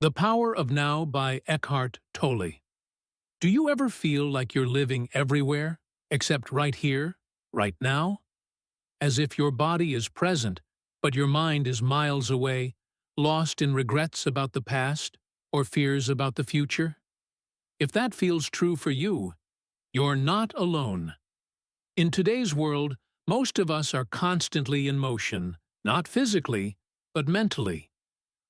The Power of Now by Eckhart Tolle. Do you ever feel like you're living everywhere, except right here, right now? As if your body is present, but your mind is miles away, lost in regrets about the past or fears about the future? If that feels true for you, you're not alone. In today's world, most of us are constantly in motion, not physically, but mentally.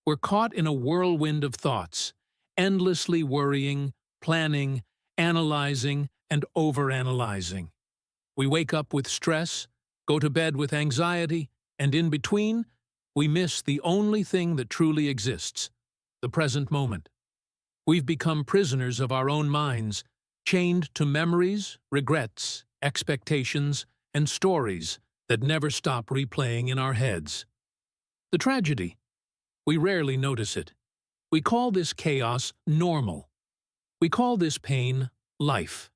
We're caught in a whirlwind of thoughts, endlessly worrying, planning, analyzing, and overanalyzing. We wake up with stress, go to bed with anxiety, and in between, we miss the only thing that truly exists, the present moment. We've become prisoners of our own minds, chained to memories, regrets, expectations, and stories that never stop replaying in our heads. The tragedy: we rarely notice it. We call this chaos normal. We call this pain life.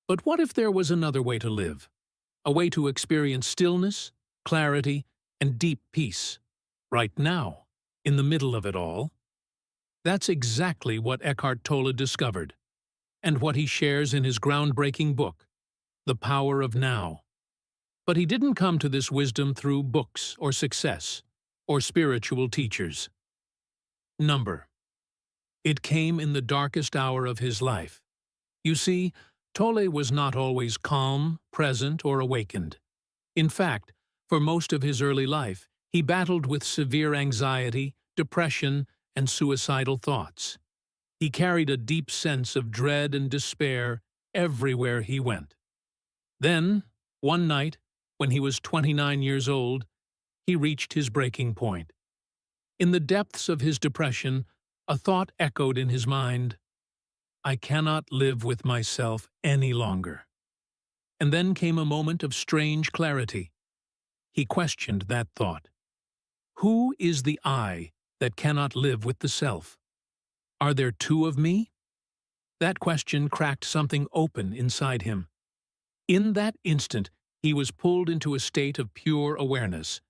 But what if there was another way to live? A way to experience stillness, clarity, and deep peace, right now, in the middle of it all? That's exactly what Eckhart Tolle discovered, and what he shares in his groundbreaking book, The Power of Now. But he didn't come to this wisdom through books or success, or spiritual teachers. It came in the darkest hour of his life. You see, Tolle was not always calm, present, or awakened. In fact, for most of his early life, he battled with severe anxiety, depression, and suicidal thoughts. He carried a deep sense of dread and despair everywhere he went. Then, one night, when he was 29 years old, he reached his breaking point. In the depths of his depression, a thought echoed in his mind: I cannot live with myself any longer. And then came a moment of strange clarity. He questioned that thought. Who is the I that cannot live with the self? Are there two of me? That question cracked something open inside him. In that instant, he was pulled into a state of pure awareness.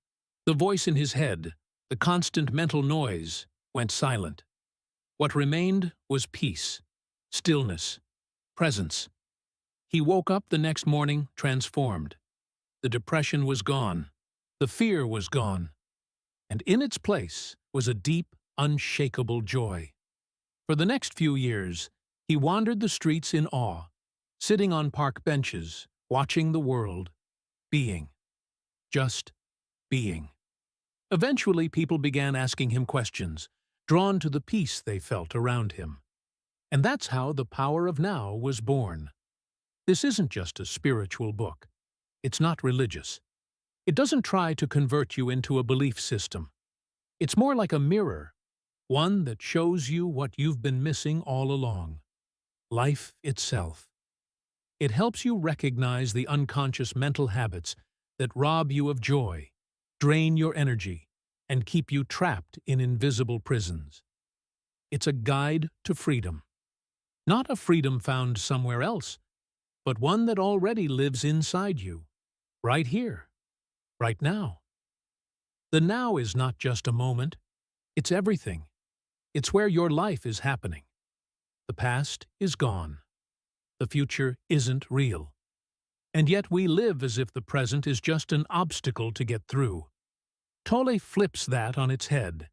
The voice in his head, the constant mental noise, went silent. What remained was peace, stillness, presence. He woke up the next morning transformed. The depression was gone. The fear was gone. And in its place was a deep, unshakable joy. For the next few years, he wandered the streets in awe, sitting on park benches, watching the world, being. Just being. Eventually, people began asking him questions, drawn to the peace they felt around him. And that's how The Power of Now was born. This isn't just a spiritual book. It's not religious. It doesn't try to convert you into a belief system. It's more like a mirror, one that shows you what you've been missing all along: life itself. It helps you recognize the unconscious mental habits that rob you of joy, drain your energy, and keep you trapped in invisible prisons. It's a guide to freedom. Not a freedom found somewhere else, but one that already lives inside you, right here, right now. The now is not just a moment, it's everything. It's where your life is happening. The past is gone. The future isn't real. And yet we live as if the present is just an obstacle to get through. Tolle flips that on its head.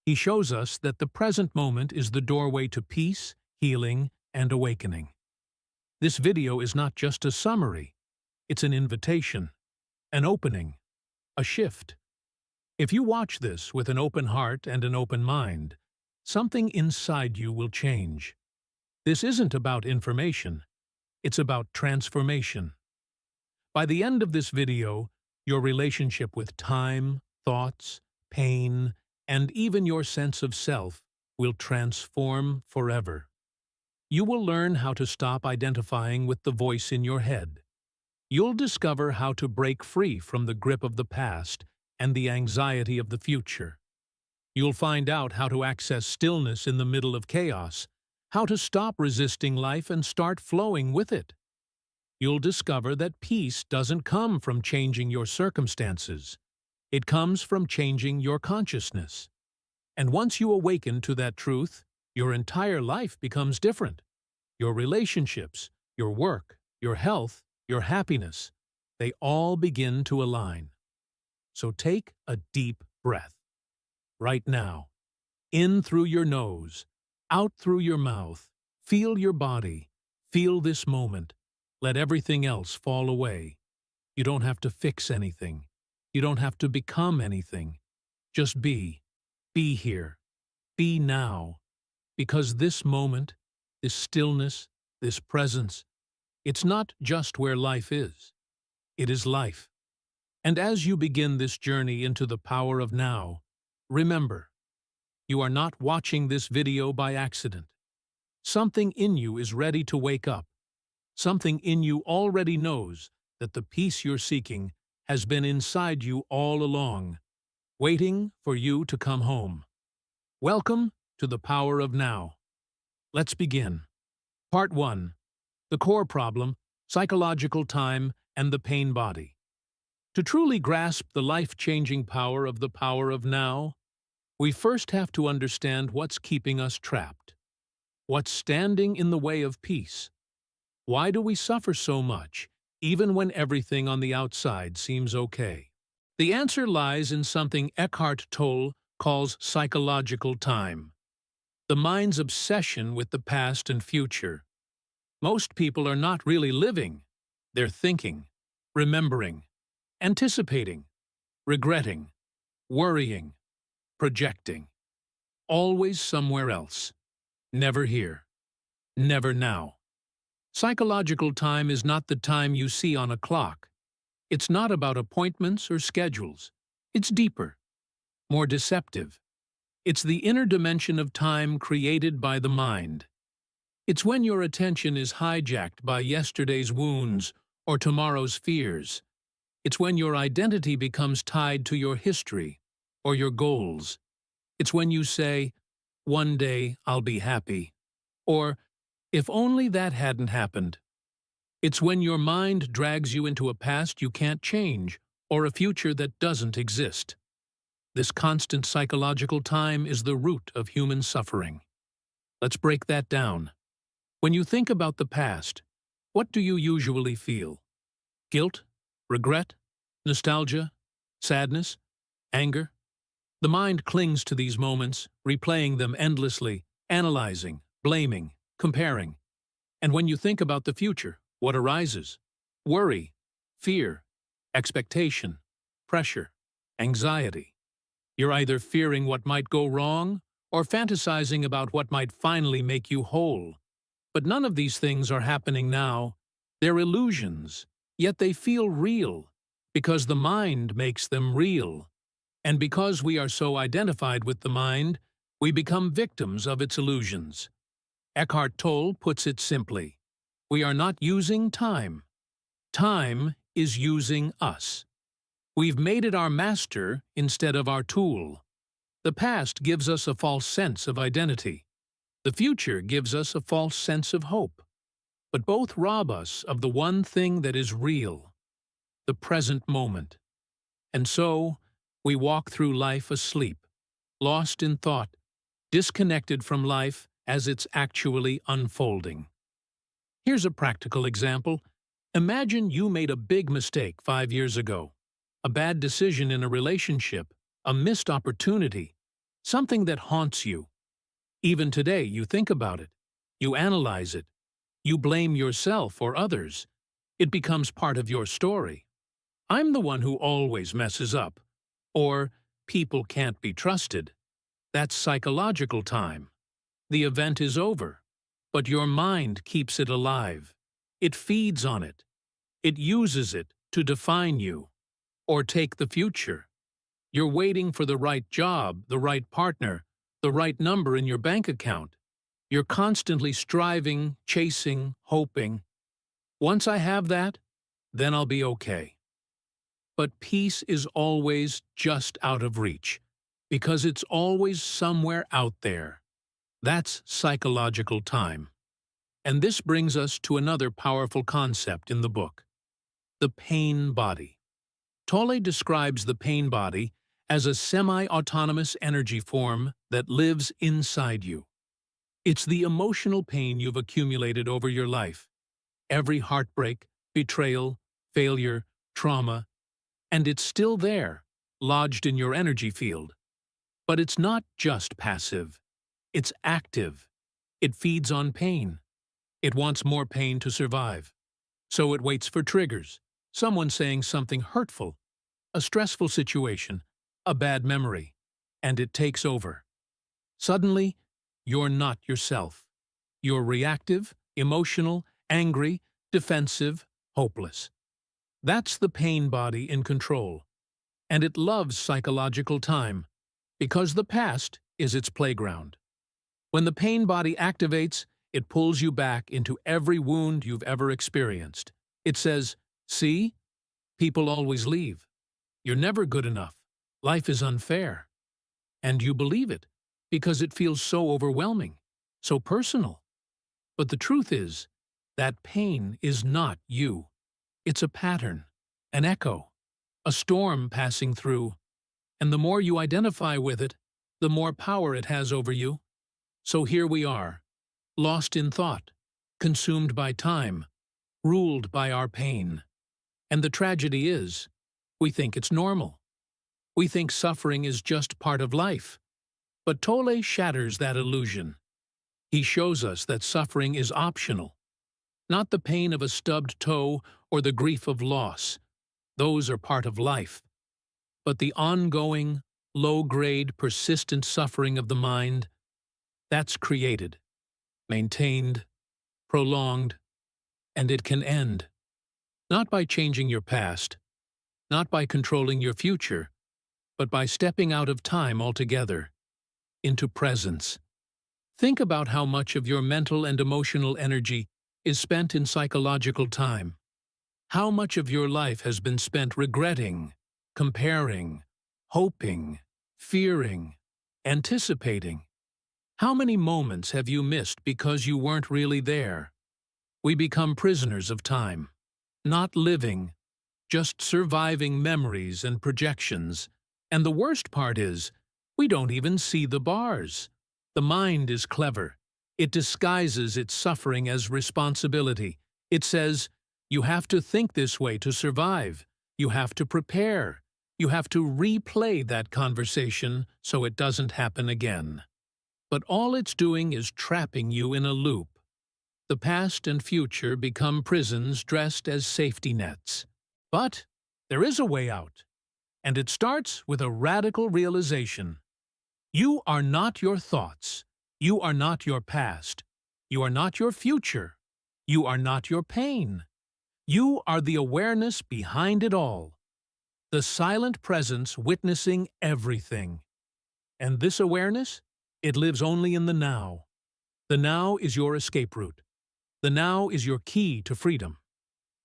He shows us that the present moment is the doorway to peace, healing, and awakening. This video is not just a summary. It's an invitation, an opening, a shift. If you watch this with an open heart and an open mind, something inside you will change. This isn't about information. It's about transformation. By the end of this video, your relationship with time, thoughts, pain, and even your sense of self will transform forever. You will learn how to stop identifying with the voice in your head. You'll discover how to break free from the grip of the past and the anxiety of the future. You'll find out how to access stillness in the middle of chaos, how to stop resisting life and start flowing with it. You'll discover that peace doesn't come from changing your circumstances. It comes from changing your consciousness. And once you awaken to that truth, your entire life becomes different. Your relationships, your work, your health, your happiness, they all begin to align. So take a deep breath. Right now. In through your nose, out through your mouth. Feel your body. Feel this moment. Let everything else fall away. You don't have to fix anything. You don't have to become anything. Just be. Be here. Be now. Because this moment, this stillness, this presence, it's not just where life is. It is life. And as you begin this journey into the power of now, remember, you are not watching this video by accident. Something in you is ready to wake up. Something in you already knows that the peace you're seeking has been inside you all along, waiting for you to come home. Welcome to the power of now. Let's begin. Part 1. The core problem, psychological time, and the pain body. To truly grasp the life-changing power of now, we first have to understand what's keeping us trapped. What's standing in the way of peace? Why do we suffer so much, even when everything on the outside seems okay? The answer lies in something Eckhart Tolle calls psychological time, the mind's obsession with the past and future. Most people are not really living. They're thinking, remembering, anticipating, regretting, worrying, projecting. Always somewhere else. Never here. Never now. Psychological time is not the time you see on a clock. It's not about appointments or schedules. It's deeper, more deceptive. It's the inner dimension of time created by the mind. It's when your attention is hijacked by yesterday's wounds or tomorrow's fears. It's when your identity becomes tied to your history or your goals. It's when you say, "One day I'll be happy," or "If only that hadn't happened." It's when your mind drags you into a past you can't change or a future that doesn't exist. This constant psychological time is the root of human suffering. Let's break that down. When you think about the past, what do you usually feel? Guilt? Regret? Nostalgia? Sadness? Anger? The mind clings to these moments, replaying them endlessly, analyzing, blaming, comparing. And when you think about the future, what arises? Worry, fear, expectation, pressure, anxiety. You're either fearing what might go wrong or fantasizing about what might finally make you whole. But none of these things are happening now. They're illusions, yet they feel real, because the mind makes them real. And because we are so identified with the mind, we become victims of its illusions. Eckhart Tolle puts it simply, we are not using time. Time is using us. We've made it our master instead of our tool. The past gives us a false sense of identity. The future gives us a false sense of hope. But both rob us of the one thing that is real, the present moment. And so, we walk through life asleep, lost in thought, disconnected from life as it's actually unfolding. Here's a practical example. Imagine you made a big mistake 5 years ago. A bad decision in a relationship, a missed opportunity, something that haunts you. Even today, you think about it. You analyze it. You blame yourself or others. It becomes part of your story. I'm the one who always messes up. Or, people can't be trusted. That's psychological time. The event is over, but your mind keeps it alive. It feeds on it. It uses it to define you. Or take the future. You're waiting for the right job, the right partner, the right number in your bank account. You're constantly striving, chasing, hoping. Once I have that, then I'll be okay. But peace is always just out of reach, because it's always somewhere out there. That's psychological time. And this brings us to another powerful concept in the book, the pain body. Tolle describes the pain body as a semi-autonomous energy form that lives inside you. It's the emotional pain you've accumulated over your life. Every heartbreak, betrayal, failure, trauma, and it's still there, lodged in your energy field. But it's not just passive. It's active. It feeds on pain. It wants more pain to survive. So it waits for triggers, someone saying something hurtful, a stressful situation, a bad memory, and it takes over. Suddenly, you're not yourself. You're reactive, emotional, angry, defensive, hopeless. That's the pain body in control. And it loves psychological time, because the past is its playground. When the pain body activates, it pulls you back into every wound you've ever experienced. It says, "See? People always leave. You're never good enough. Life is unfair." And you believe it, because it feels so overwhelming, so personal. But the truth is, that pain is not you. It's a pattern, an echo, a storm passing through. And the more you identify with it, the more power it has over you. So here we are, lost in thought, consumed by time, ruled by our pain. And the tragedy is, we think it's normal. We think suffering is just part of life. But Tolle shatters that illusion. He shows us that suffering is optional. Not the pain of a stubbed toe or the grief of loss. Those are part of life. But the ongoing, low-grade, persistent suffering of the mind, that's created, maintained, prolonged, and it can end. Not by changing your past, not by controlling your future, but by stepping out of time altogether, into presence. Think about how much of your mental and emotional energy is spent in psychological time. How much of your life has been spent regretting, comparing, hoping, fearing, anticipating? How many moments have you missed because you weren't really there? We become prisoners of time, not living, just surviving memories and projections. And the worst part is, we don't even see the bars. The mind is clever. It disguises its suffering as responsibility. It says, you have to think this way to survive. You have to prepare. You have to replay that conversation so it doesn't happen again. But all it's doing is trapping you in a loop. The past and future become prisons dressed as safety nets. But there is a way out. And it starts with a radical realization. You are not your thoughts. You are not your past. You are not your future. You are not your pain. You are the awareness behind it all. The silent presence witnessing everything. And this awareness, it lives only in the now. The now is your escape route. The now is your key to freedom.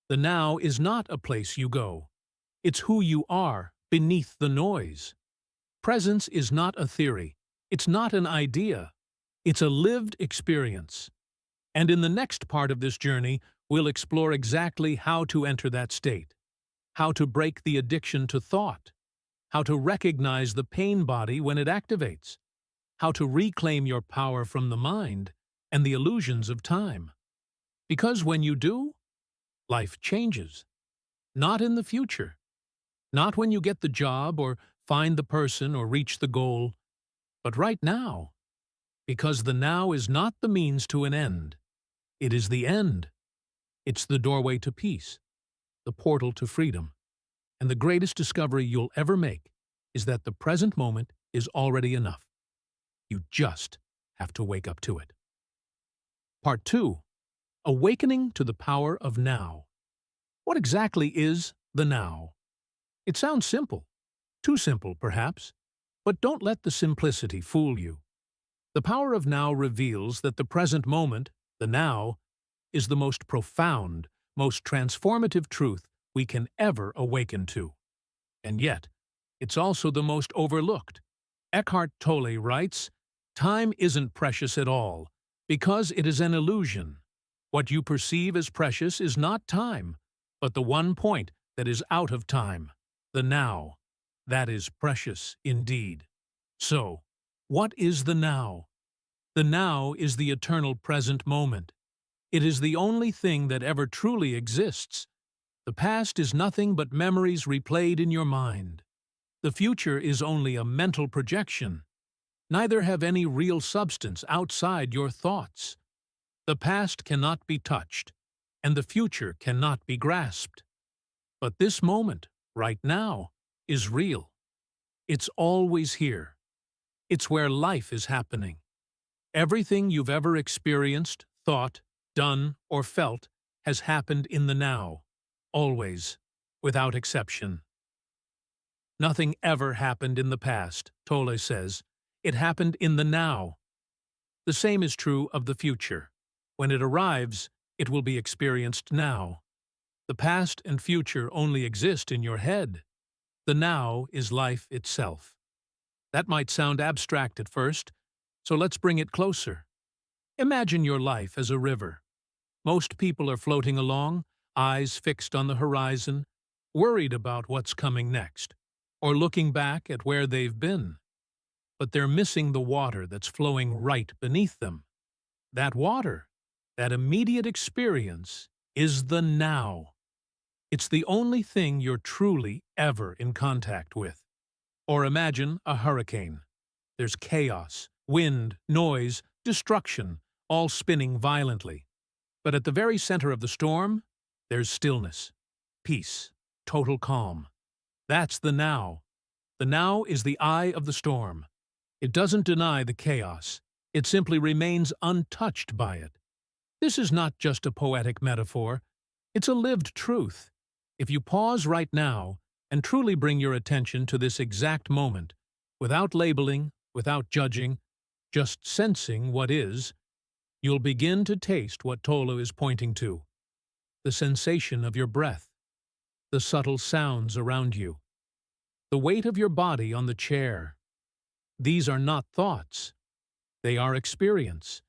The now is not a place you go. It's who you are beneath the noise. Presence is not a theory. It's not an idea. It's a lived experience. And in the next part of this journey, we'll explore exactly how to enter that state, how to break the addiction to thought, how to recognize the pain body when it activates, how to reclaim your power from the mind and the illusions of time. Because when you do, life changes. Not in the future. Not when you get the job or find the person or reach the goal, but right now. Because the now is not the means to an end. It is the end. It's the doorway to peace, the portal to freedom. And the greatest discovery you'll ever make is that the present moment is already enough. You just have to wake up to it. Part 2. Awakening to the power of now. What exactly is the now? It sounds simple. Too simple, perhaps. But don't let the simplicity fool you. The power of now reveals that the present moment, the now, is the most profound, most transformative truth we can ever awaken to. And yet, it's also the most overlooked. Eckhart Tolle writes, "Time isn't precious at all, because it is an illusion. What you perceive as precious is not time, but the one point that is out of time, the now. That is precious indeed. So, what is the now? The now is the eternal present moment. It is the only thing that ever truly exists. The past is nothing but memories replayed in your mind. The future is only a mental projection. Neither have any real substance outside your thoughts. The past cannot be touched, and the future cannot be grasped. But this moment, right now, is real. It's always here. It's where life is happening. Everything you've ever experienced, thought, done, or felt has happened in the now, always, without exception. Nothing ever happened in the past, Tolle says. It happened in the now. The same is true of the future. When it arrives, it will be experienced now. The past and future only exist in your head. The now is life itself. That might sound abstract at first, so let's bring it closer. Imagine your life as a river. Most people are floating along, eyes fixed on the horizon, worried about what's coming next, or looking back at where they've been. But they're missing the water that's flowing right beneath them. That water, that immediate experience, is the now. It's the only thing you're truly ever in contact with. Or imagine a hurricane. There's chaos, wind, noise, destruction, all spinning violently. But at the very center of the storm, there's stillness, peace, total calm. That's the now. The now is the eye of the storm. It doesn't deny the chaos. It simply remains untouched by it. This is not just a poetic metaphor. It's a lived truth. If you pause right now and truly bring your attention to this exact moment, without labeling, without judging, just sensing what is, you'll begin to taste what Tolle is pointing to. The sensation of your breath, the subtle sounds around you, the weight of your body on the chair. These are not thoughts. They are experience.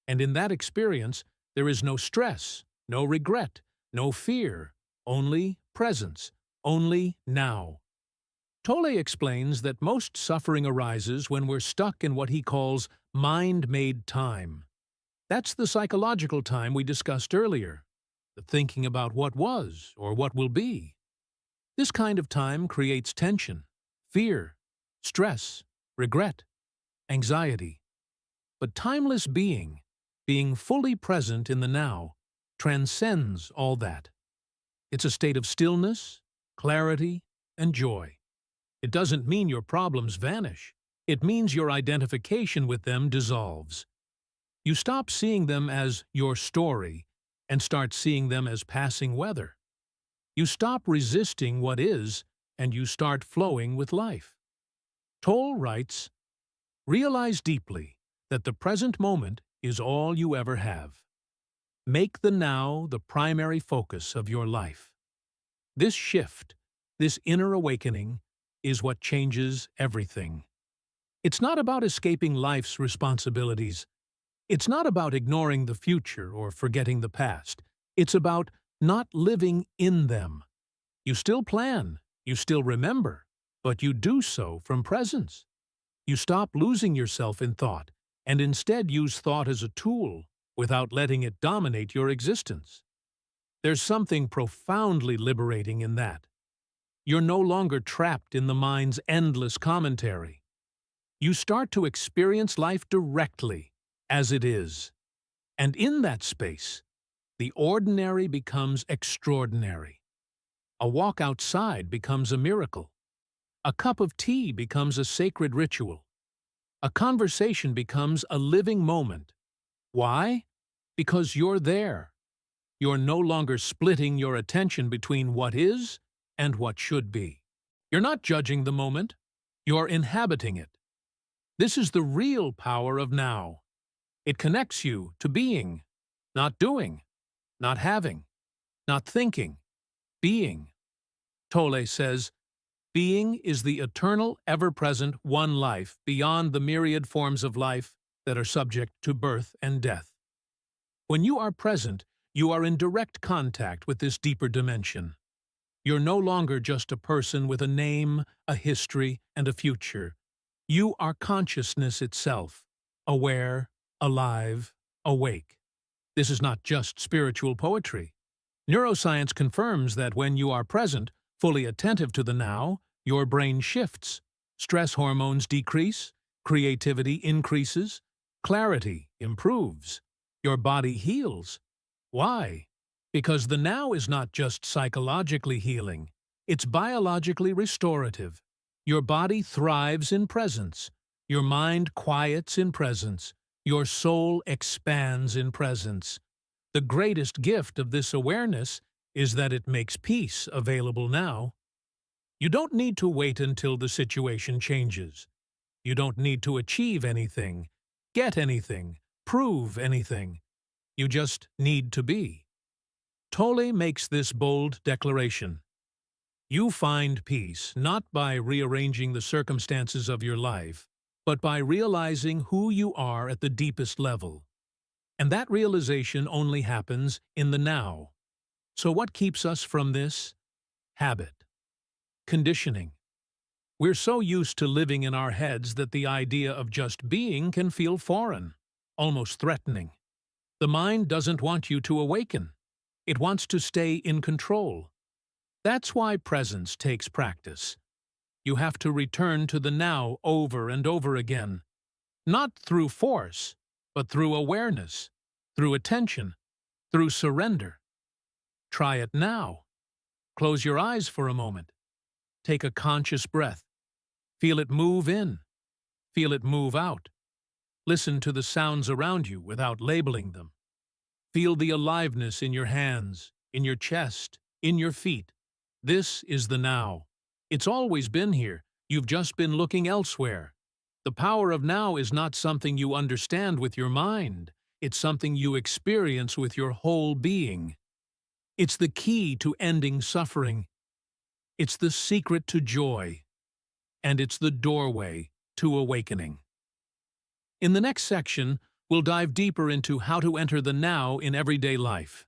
And in that experience, there is no stress, no regret, no fear, only presence, only now. Tolle explains that most suffering arises when we're stuck in what he calls mind-made time. That's the psychological time we discussed earlier, the thinking about what was or what will be. This kind of time creates tension, fear, stress, regret, anxiety. But timeless being fully present in the now, transcends all that. It's a state of stillness, clarity, and joy. It doesn't mean your problems vanish. It means your identification with them dissolves. You stop seeing them as your story and start seeing them as passing weather. You stop resisting what is and you start flowing with life. Tolle writes, "Realize deeply that the present moment is all you ever have. Make the now the primary focus of your life. This shift, this inner awakening, is what changes everything. It's not about escaping life's responsibilities. It's not about ignoring the future or forgetting the past. It's about not living in them. You still plan, you still remember, but you do so from presence. You stop losing yourself in thought and instead use thought as a tool without letting it dominate your existence. There's something profoundly liberating in that. You're no longer trapped in the mind's endless commentary. You start to experience life directly, as it is. And in that space, the ordinary becomes extraordinary. A walk outside becomes a miracle. A cup of tea becomes a sacred ritual. A conversation becomes a living moment. Why? Because you're there. You're no longer splitting your attention between what is and what should be. You're not judging the moment. You're inhabiting it. This is the real power of now. It connects you to being, not doing, not having, not thinking, being. Tolle says, being is the eternal, ever-present one life beyond the myriad forms of life that are subject to birth and death. When you are present, you are in direct contact with this deeper dimension. You're no longer just a person with a name, a history, and a future. You are consciousness itself, aware, alive, awake. This is not just spiritual poetry. Neuroscience confirms that when you are present, fully attentive to the now, your brain shifts. Stress hormones decrease, creativity increases, clarity improves. Your body heals. Why? Because the now is not just psychologically healing, it's biologically restorative. Your body thrives in presence. Your mind quiets in presence. Your soul expands in presence. The greatest gift of this awareness is that it makes peace available now. You don't need to wait until the situation changes. You don't need to achieve anything, get anything, prove anything. You just need to be. Tolle makes this bold declaration. You find peace not by rearranging the circumstances of your life, but by realizing who you are at the deepest level. And that realization only happens in the now. So what keeps us from this? Habit. Conditioning. We're so used to living in our heads that the idea of just being can feel foreign, almost threatening. The mind doesn't want you to awaken. It wants to stay in control. That's why presence takes practice. You have to return to the now over and over again, not through force, but through awareness, through attention, through surrender. Try it now. Close your eyes for a moment. Take a conscious breath. Feel it move in. Feel it move out. Listen to the sounds around you without labeling them. Feel the aliveness in your hands, in your chest, in your feet. This is the now. It's always been here. You've just been looking elsewhere. The power of now is not something you understand with your mind. It's something you experience with your whole being. It's the key to ending suffering. It's the secret to joy. And it's the doorway to awakening. In the next section, we'll dive deeper into how to enter the now in everyday life.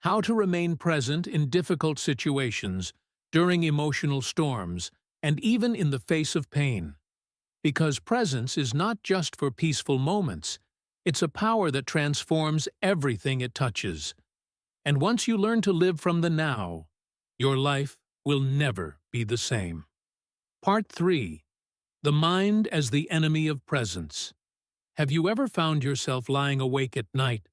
How to remain present in difficult situations, during emotional storms, and even in the face of pain. Because presence is not just for peaceful moments, it's a power that transforms everything it touches. And once you learn to live from the now, your life will never be the same. Part 3. The mind as the enemy of presence. Have you ever found yourself lying awake at night,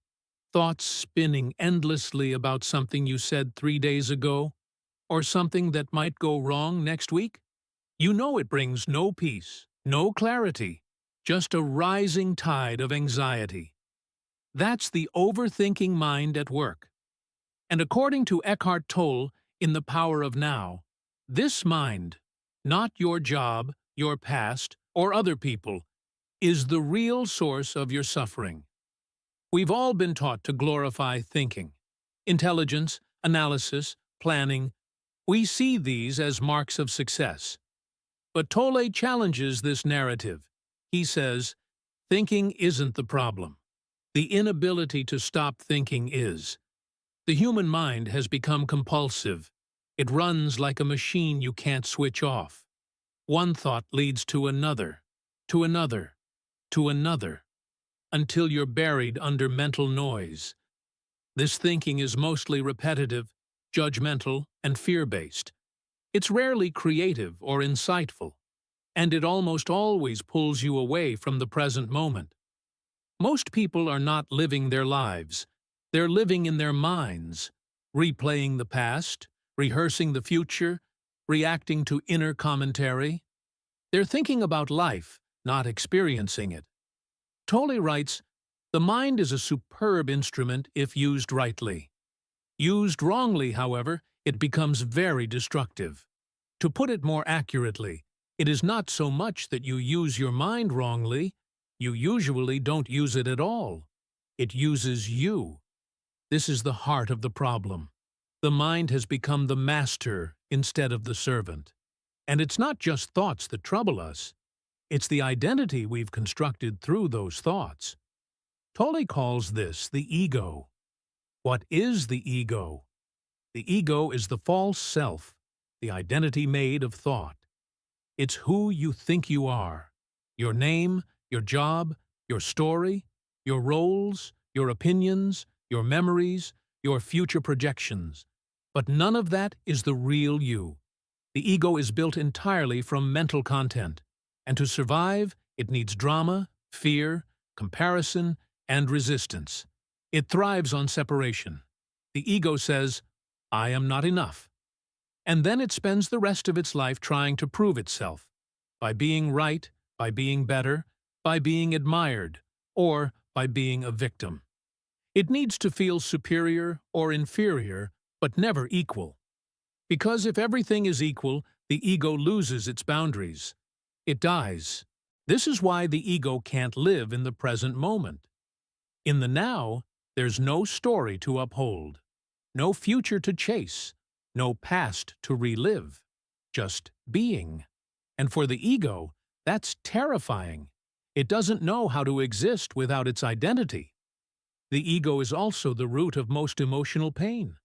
thoughts spinning endlessly about something you said 3 days ago, or something that might go wrong next week? You know it brings no peace, no clarity, just a rising tide of anxiety. That's the overthinking mind at work. And according to Eckhart Tolle in The Power of Now, this mind, not your job, your past, or other people, is the real source of your suffering. We've all been taught to glorify thinking, intelligence, analysis, planning. We see these as marks of success. But Tolle challenges this narrative. He says, thinking isn't the problem. The inability to stop thinking is. The human mind has become compulsive. It runs like a machine you can't switch off. One thought leads to another, to another, to another, until you're buried under mental noise. This thinking is mostly repetitive, judgmental, and fear-based. It's rarely creative or insightful, and it almost always pulls you away from the present moment. Most people are not living their lives. They're living in their minds, replaying the past, rehearsing the future, reacting to inner commentary. They're thinking about life, not experiencing it. Tolle writes, the mind is a superb instrument if used rightly. Used wrongly, however, it becomes very destructive. To put it more accurately, it is not so much that you use your mind wrongly, you usually don't use it at all. It uses you. This is the heart of the problem. The mind has become the master instead of the servant. And it's not just thoughts that trouble us. It's the identity we've constructed through those thoughts. Tolle calls this the ego. What is the ego? The ego is the false self, the identity made of thought. It's who you think you are. Your name, your job, your story, your roles, your opinions, your memories, your future projections. But none of that is the real you. The ego is built entirely from mental content, and to survive, it needs drama, fear, comparison, and resistance. It thrives on separation. The ego says, "I am not enough." And then it spends the rest of its life trying to prove itself, by being right, by being better, by being admired, or by being a victim. It needs to feel superior or inferior, but never equal. Because if everything is equal, the ego loses its boundaries. It dies. This is why the ego can't live in the present moment. In the now, there's no story to uphold, no future to chase, no past to relive, just being. And for the ego, that's terrifying. It doesn't know how to exist without its identity. The ego is also the root of most emotional pain.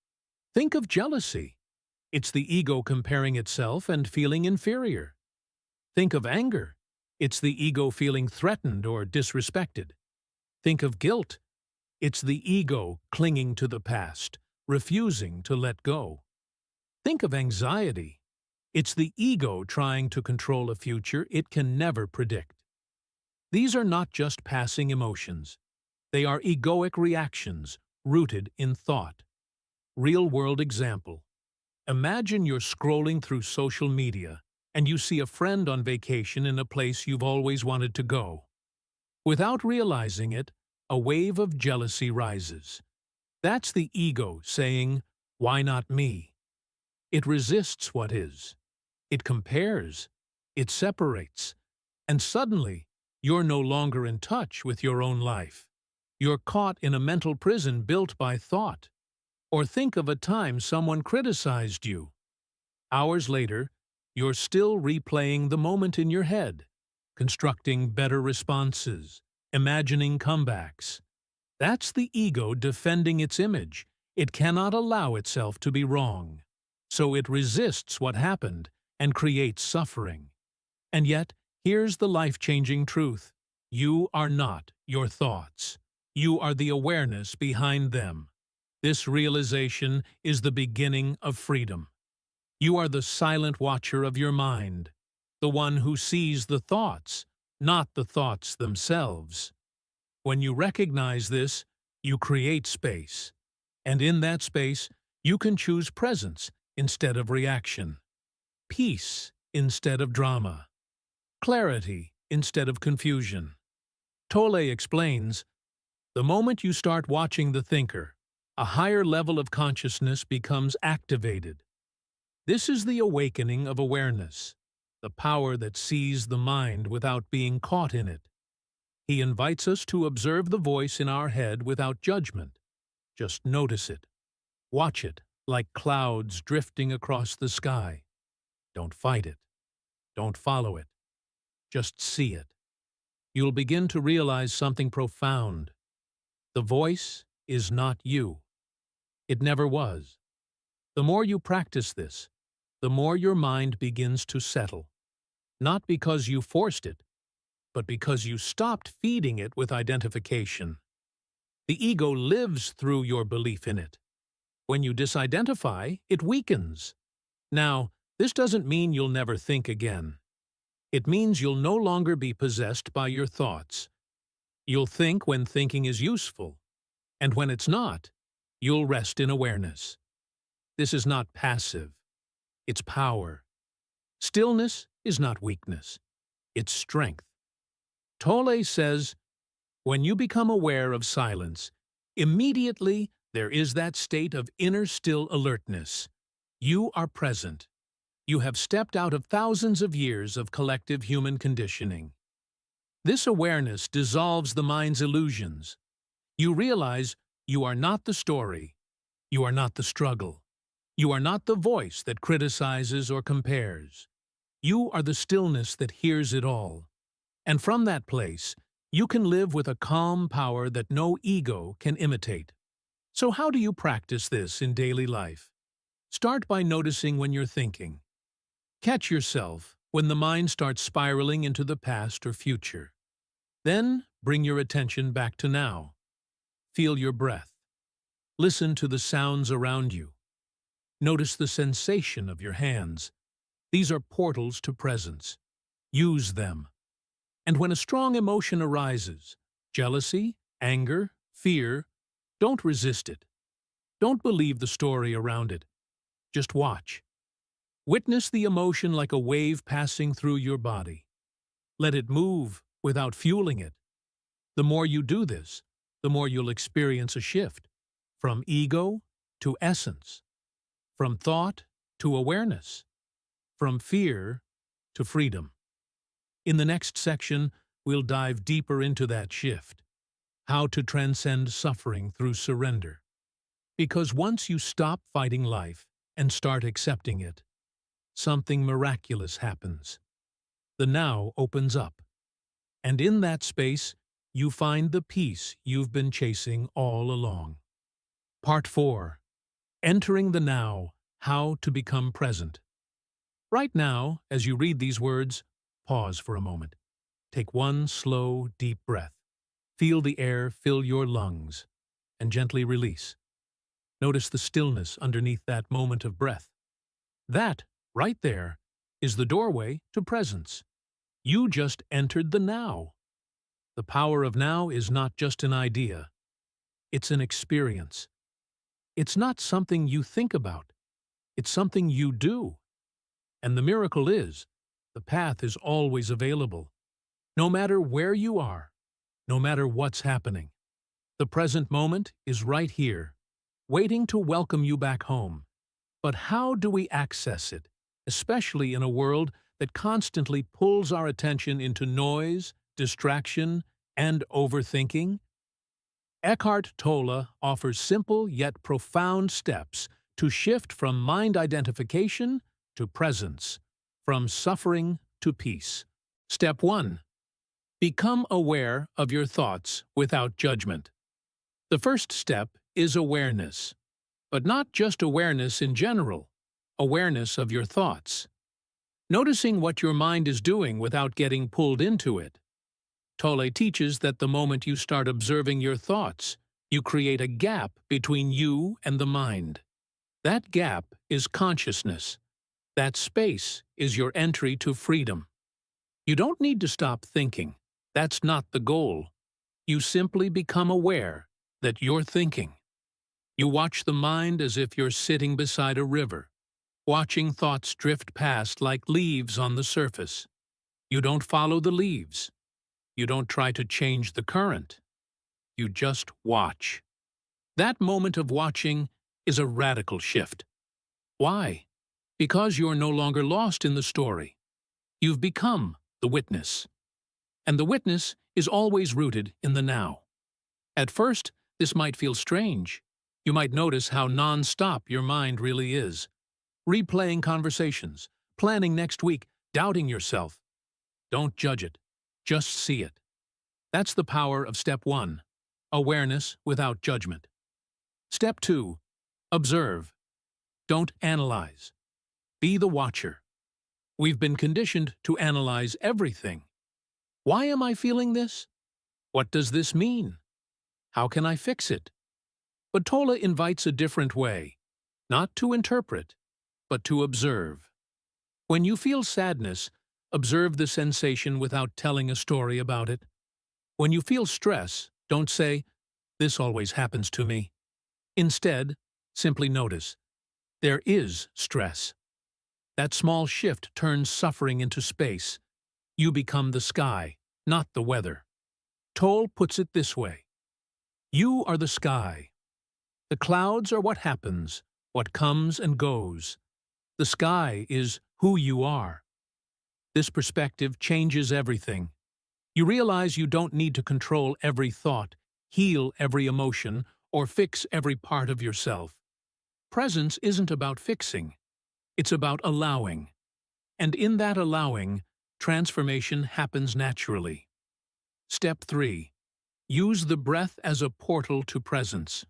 Think of jealousy. It's the ego comparing itself and feeling inferior. Think of anger. It's the ego feeling threatened or disrespected. Think of guilt. It's the ego clinging to the past, refusing to let go. Think of anxiety. It's the ego trying to control a future it can never predict. These are not just passing emotions. They are egoic reactions rooted in thought. Real-world example. Imagine you're scrolling through social media and you see a friend on vacation in a place you've always wanted to go. Without realizing it, a wave of jealousy rises. That's the ego saying, "Why not me?" It resists what is. It compares. It separates. And suddenly, you're no longer in touch with your own life. You're caught in a mental prison built by thought. Or think of a time someone criticized you. Hours later, you're still replaying the moment in your head, constructing better responses, imagining comebacks. That's the ego defending its image. It cannot allow itself to be wrong. So it resists what happened and creates suffering. And yet, here's the life-changing truth. You are not your thoughts. You are the awareness behind them. This realization is the beginning of freedom. You are the silent watcher of your mind, the one who sees the thoughts, not the thoughts themselves. When you recognize this, you create space. And in that space, you can choose presence instead of reaction, peace instead of drama, clarity instead of confusion. Tolle explains, the moment you start watching the thinker, a higher level of consciousness becomes activated. This is the awakening of awareness, the power that sees the mind without being caught in it. He invites us to observe the voice in our head without judgment. Just notice it. Watch it, like clouds drifting across the sky. Don't fight it. Don't follow it. Just see it. You'll begin to realize something profound. The voice is not you. It never was. The more you practice this, the more your mind begins to settle. Not because you forced it, but because you stopped feeding it with identification. The ego lives through your belief in it. When you disidentify, it weakens. Now, this doesn't mean you'll never think again. It means you'll no longer be possessed by your thoughts. You'll think when thinking is useful, and when it's not, you'll rest in awareness. This is not passive. It's power. Stillness is not weakness. It's strength. Tolle says, when you become aware of silence, immediately there is that state of inner still alertness. You are present. You have stepped out of thousands of years of collective human conditioning. This awareness dissolves the mind's illusions. You realize you are not the story. You are not the struggle. You are not the voice that criticizes or compares. You are the stillness that hears it all. And from that place, you can live with a calm power that no ego can imitate. So how do you practice this in daily life? Start by noticing when you're thinking. Catch yourself when the mind starts spiraling into the past or future. Then bring your attention back to now. Feel your breath. Listen to the sounds around you. Notice the sensation of your hands. These are portals to presence. Use them. And when a strong emotion arises, jealousy, anger, fear, don't resist it. Don't believe the story around it. Just watch. Witness the emotion like a wave passing through your body. Let it move without fueling it. The more you do this, the more you'll experience a shift, from ego to essence, from thought to awareness, from fear to freedom. In the next section, we'll dive deeper into that shift, how to transcend suffering through surrender. Because once you stop fighting life and start accepting it, something miraculous happens. The now opens up, and in that space, you find the peace you've been chasing all along. Part 4. Entering the Now, How to Become Present. Right now, as you read these words, pause for a moment. Take one slow, deep breath. Feel the air fill your lungs, and gently release. Notice the stillness underneath that moment of breath. That, right there, is the doorway to presence. You just entered the now. The power of now is not just an idea. It's an experience. It's not something you think about. It's something you do. And the miracle is, the path is always available. No matter where you are, no matter what's happening. The present moment is right here, waiting to welcome you back home. But how do we access it, especially in a world that constantly pulls our attention into noise, distraction, and overthinking? Eckhart Tolle offers simple yet profound steps to shift from mind identification to presence, from suffering to peace. Step 1. Become aware of your thoughts without judgment. The first step is awareness, but not just awareness in general, awareness of your thoughts. Noticing what your mind is doing without getting pulled into it. Tolle teaches that the moment you start observing your thoughts, you create a gap between you and the mind. That gap is consciousness. That space is your entry to freedom. You don't need to stop thinking. That's not the goal. You simply become aware that you're thinking. You watch the mind as if you're sitting beside a river, watching thoughts drift past like leaves on the surface. You don't follow the leaves. You don't try to change the current. You just watch. That moment of watching is a radical shift. Why? Because you're no longer lost in the story. You've become the witness. And the witness is always rooted in the now. At first, this might feel strange. You might notice how non-stop your mind really is. Replaying conversations, planning next week, doubting yourself. Don't judge it. Just see it. That's the power of Step 1, awareness without judgment. Step 2, observe. Don't analyze. Be the watcher. We've been conditioned to analyze everything. Why am I feeling this? What does this mean? How can I fix it? But Tolle invites a different way, not to interpret, but to observe. When you feel sadness, observe the sensation without telling a story about it. When you feel stress, don't say, "This always happens to me." Instead, simply notice, there is stress. That small shift turns suffering into space. You become the sky, not the weather. Tolle puts it this way. You are the sky. The clouds are what happens, what comes and goes. The sky is who you are. This perspective changes everything. You realize you don't need to control every thought, heal every emotion, or fix every part of yourself. Presence isn't about fixing. It's about allowing. And in that allowing, transformation happens naturally. Step 3. Use the breath as a portal to presence.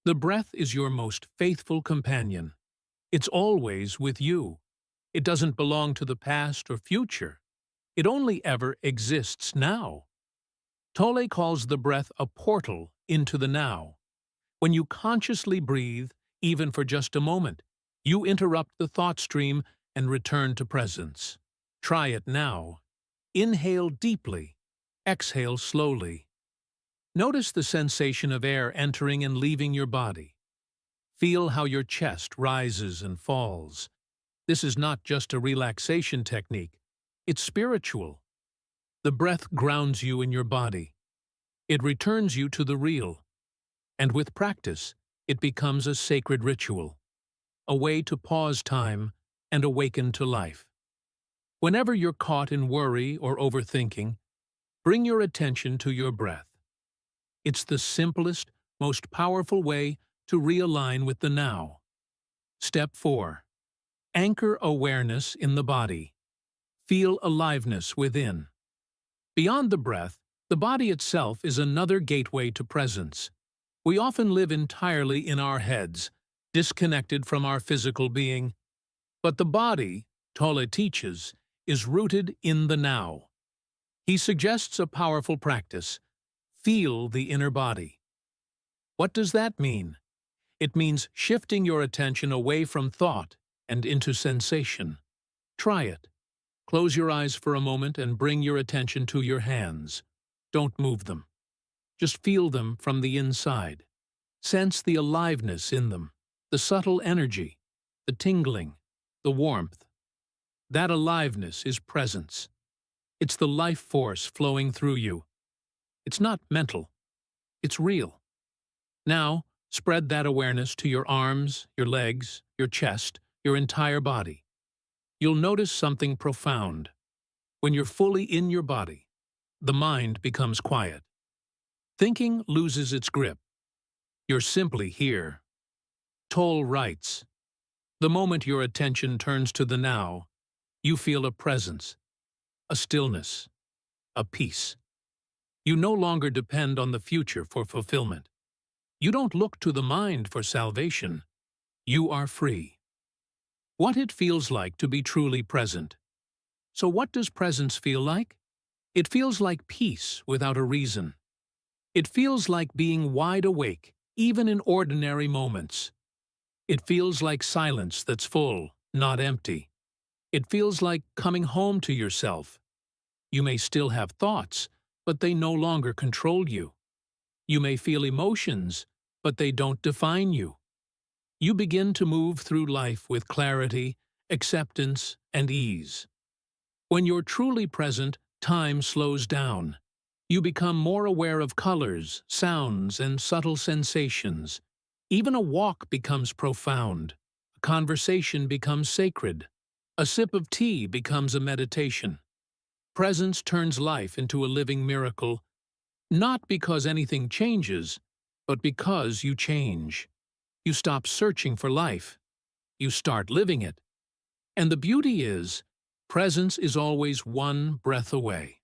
The breath is your most faithful companion. It's always with you. It doesn't belong to the past or future. It only ever exists now. Tolle calls the breath a portal into the now. When you consciously breathe, even for just a moment, you interrupt the thought stream and return to presence. Try it now. Inhale deeply. Exhale slowly. Notice the sensation of air entering and leaving your body. Feel how your chest rises and falls. This is not just a relaxation technique. It's spiritual. The breath grounds you in your body. It returns you to the real. And with practice, it becomes a sacred ritual, a way to pause time and awaken to life. Whenever you're caught in worry or overthinking, bring your attention to your breath. It's the simplest, most powerful way to realign with the now. Step 4. Anchor awareness in the body. Feel aliveness within. Beyond the breath, the body itself is another gateway to presence. We often live entirely in our heads, disconnected from our physical being. But the body, Tolle teaches, is rooted in the now. He suggests a powerful practice. Feel the inner body. What does that mean? It means shifting your attention away from thought and into sensation. Try it. Close your eyes for a moment and bring your attention to your hands. Don't move them. Just feel them from the inside. Sense the aliveness in them, the subtle energy, the tingling, the warmth. That aliveness is presence. It's the life force flowing through you. It's not mental. It's real. Now, spread that awareness to your arms, your legs, your chest, your entire body. You'll notice something profound. When you're fully in your body, the mind becomes quiet. Thinking loses its grip. You're simply here. Tolle writes, "The moment your attention turns to the now, you feel a presence, a stillness, a peace. You no longer depend on the future for fulfillment. You don't look to the mind for salvation. You are free." What it feels like to be truly present. So what does presence feel like? It feels like peace without a reason. It feels like being wide awake, even in ordinary moments. It feels like silence that's full, not empty. It feels like coming home to yourself. You may still have thoughts, but they no longer control you. You may feel emotions, but they don't define you. You begin to move through life with clarity, acceptance, and ease. When you're truly present, time slows down. You become more aware of colors, sounds, and subtle sensations. Even a walk becomes profound. A conversation becomes sacred. A sip of tea becomes a meditation. Presence turns life into a living miracle, not because anything changes, but because you change. You stop searching for life. You start living it. And the beauty is, presence is always one breath away.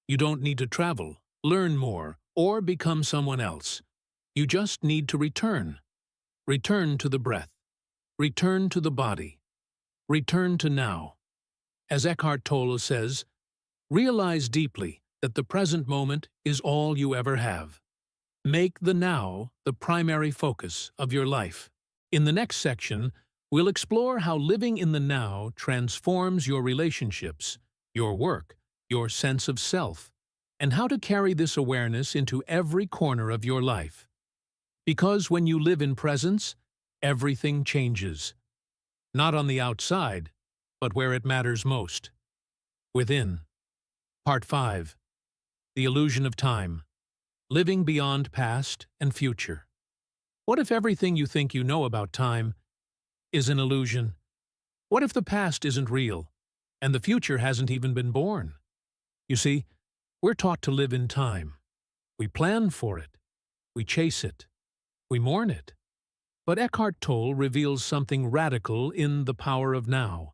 You don't need to travel, learn more, or become someone else. You just need to return. Return to the breath. Return to the body. Return to now. As Eckhart Tolle says, realize deeply that the present moment is all you ever have. Make the now the primary focus of your life. In the next section, we'll explore how living in the now transforms your relationships, your work, your sense of self, and how to carry this awareness into every corner of your life. Because when you live in presence, everything changes. Not on the outside, but where it matters most. Within. Part 5. The Illusion of Time. Living beyond past and future. What if everything you think you know about time is an illusion? What if the past isn't real, and the future hasn't even been born? You see, we're taught to live in time. We plan for it. We chase it. We mourn it. But Eckhart Tolle reveals something radical in The Power of Now.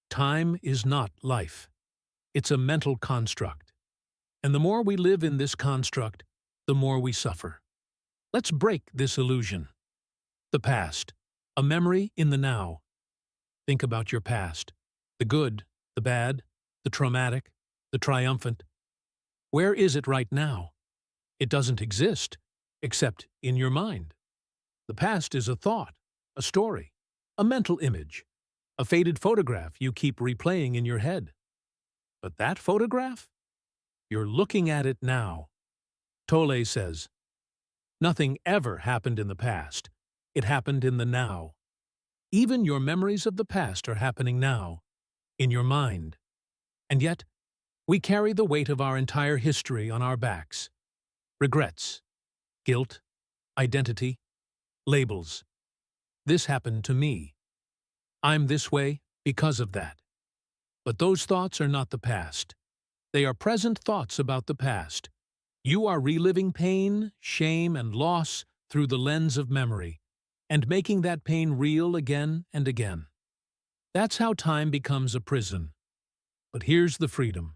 Time is not life. It's a mental construct. And the more we live in this construct, the more we suffer. Let's break this illusion. The past, A memory in the now. Think about your past. The good, the bad, the traumatic, the triumphant. Where is it right now? It doesn't exist, except in your mind. The past is a thought, a story, a mental image, a faded photograph you keep replaying in your head. But that photograph? You're looking at it now. Tolle says, nothing ever happened in the past. It happened in the now. Even your memories of the past are happening now, in your mind. And yet, we carry the weight of our entire history on our backs. Regrets, guilt, identity, labels. This happened to me. I'm this way because of that. But those thoughts are not the past. They are present thoughts about the past. You are reliving pain, shame, and loss through the lens of memory, and making that pain real again and again. That's how time becomes a prison. But here's the freedom.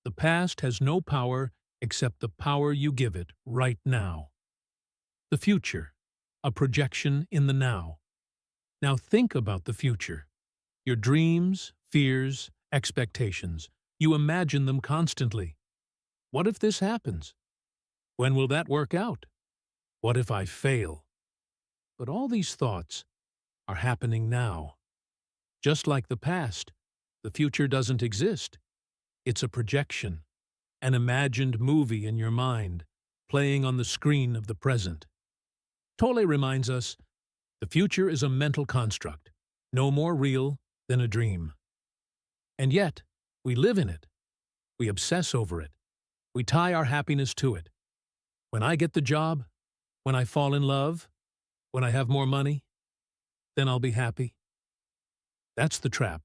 The past has no power except the power you give it right now. The future, a projection in the now. Now think about the future. Your dreams, fears, expectations. You imagine them constantly. What if this happens? When will that work out? What if I fail? But all these thoughts are happening now. Just like the past, the future doesn't exist. It's a projection, an imagined movie in your mind, playing on the screen of the present. Tolle reminds us, the future is a mental construct, no more real than a dream. And yet, we live in it. We obsess over it. We tie our happiness to it. When I get the job, when I fall in love, when I have more money, then I'll be happy. That's the trap.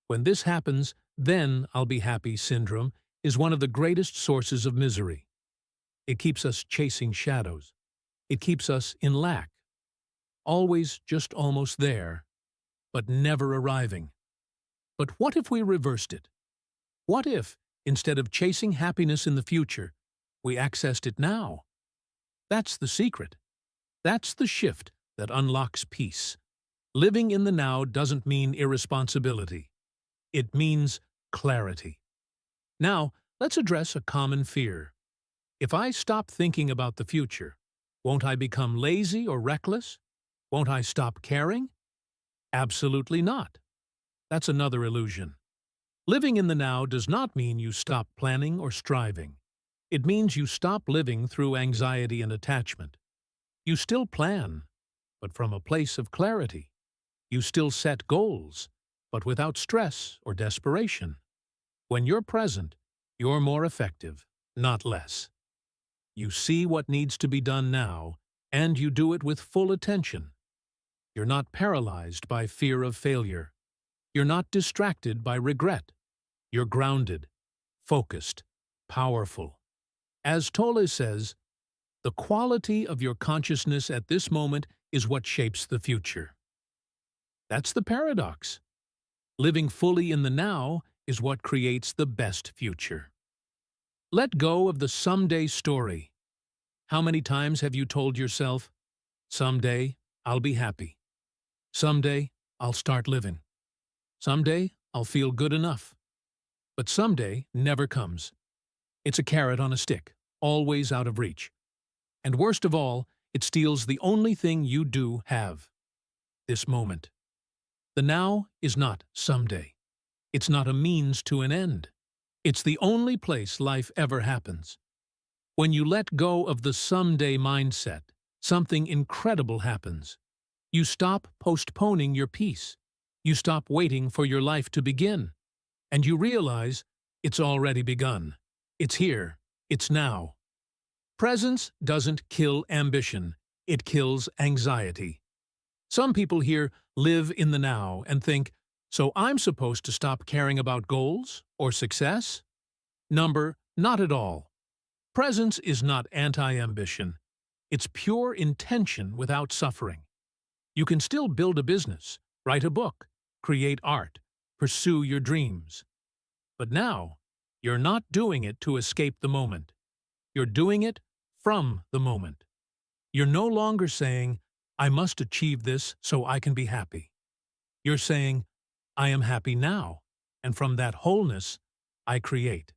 When this happens, then I'll be happy syndrome is one of the greatest sources of misery. It keeps us chasing shadows. It keeps us in lack. Always just almost there, but never arriving. But what if we reversed it? What if, instead of chasing happiness in the future, we accessed it now? That's the secret. That's the shift that unlocks peace. Living in the now doesn't mean irresponsibility. It means clarity. Now, let's address a common fear. If I stop thinking about the future, won't I become lazy or reckless? Won't I stop caring? Absolutely not. That's another illusion. Living in the now does not mean you stop planning or striving. It means you stop living through anxiety and attachment. You still plan, but from a place of clarity. You still set goals, but without stress or desperation. When you're present, you're more effective, not less. You see what needs to be done now, and you do it with full attention. You're not paralyzed by fear of failure. You're not distracted by regret. You're grounded, focused, powerful. As Tolle says, the quality of your consciousness at this moment is what shapes the future. That's the paradox. Living fully in the now is what creates the best future. Let go of the someday story. How many times have you told yourself, someday I'll be happy. Someday I'll start living. Someday I'll feel good enough. But someday never comes. It's a carrot on a stick, always out of reach. And worst of all, it steals the only thing you do have. This moment. The now is not someday. It's not a means to an end. It's the only place life ever happens. When you let go of the someday mindset, something incredible happens. You stop postponing your peace. You stop waiting for your life to begin. And you realize it's already begun. It's here. It's now. Presence doesn't kill ambition. It kills anxiety. Some people here live in the now and think, so I'm supposed to stop caring about goals or success? Not at all. Presence is not anti-ambition. It's pure intention without suffering. You can still build a business, write a book, create art, pursue your dreams. But now, you're not doing it to escape the moment. You're doing it from the moment. You're no longer saying, I must achieve this so I can be happy. You're saying, I am happy now, and from that wholeness, I create.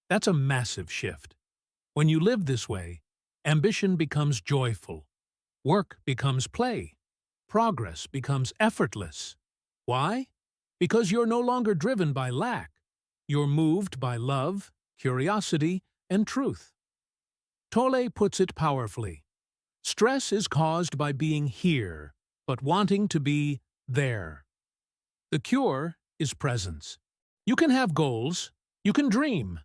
That's a massive shift. When you live this way, ambition becomes joyful, work becomes play, progress becomes effortless. Why? Because you're no longer driven by lack. You're moved by love, curiosity, and truth. Tolle puts it powerfully. Stress is caused by being here, but wanting to be there. The cure is presence. You can have goals, you can dream,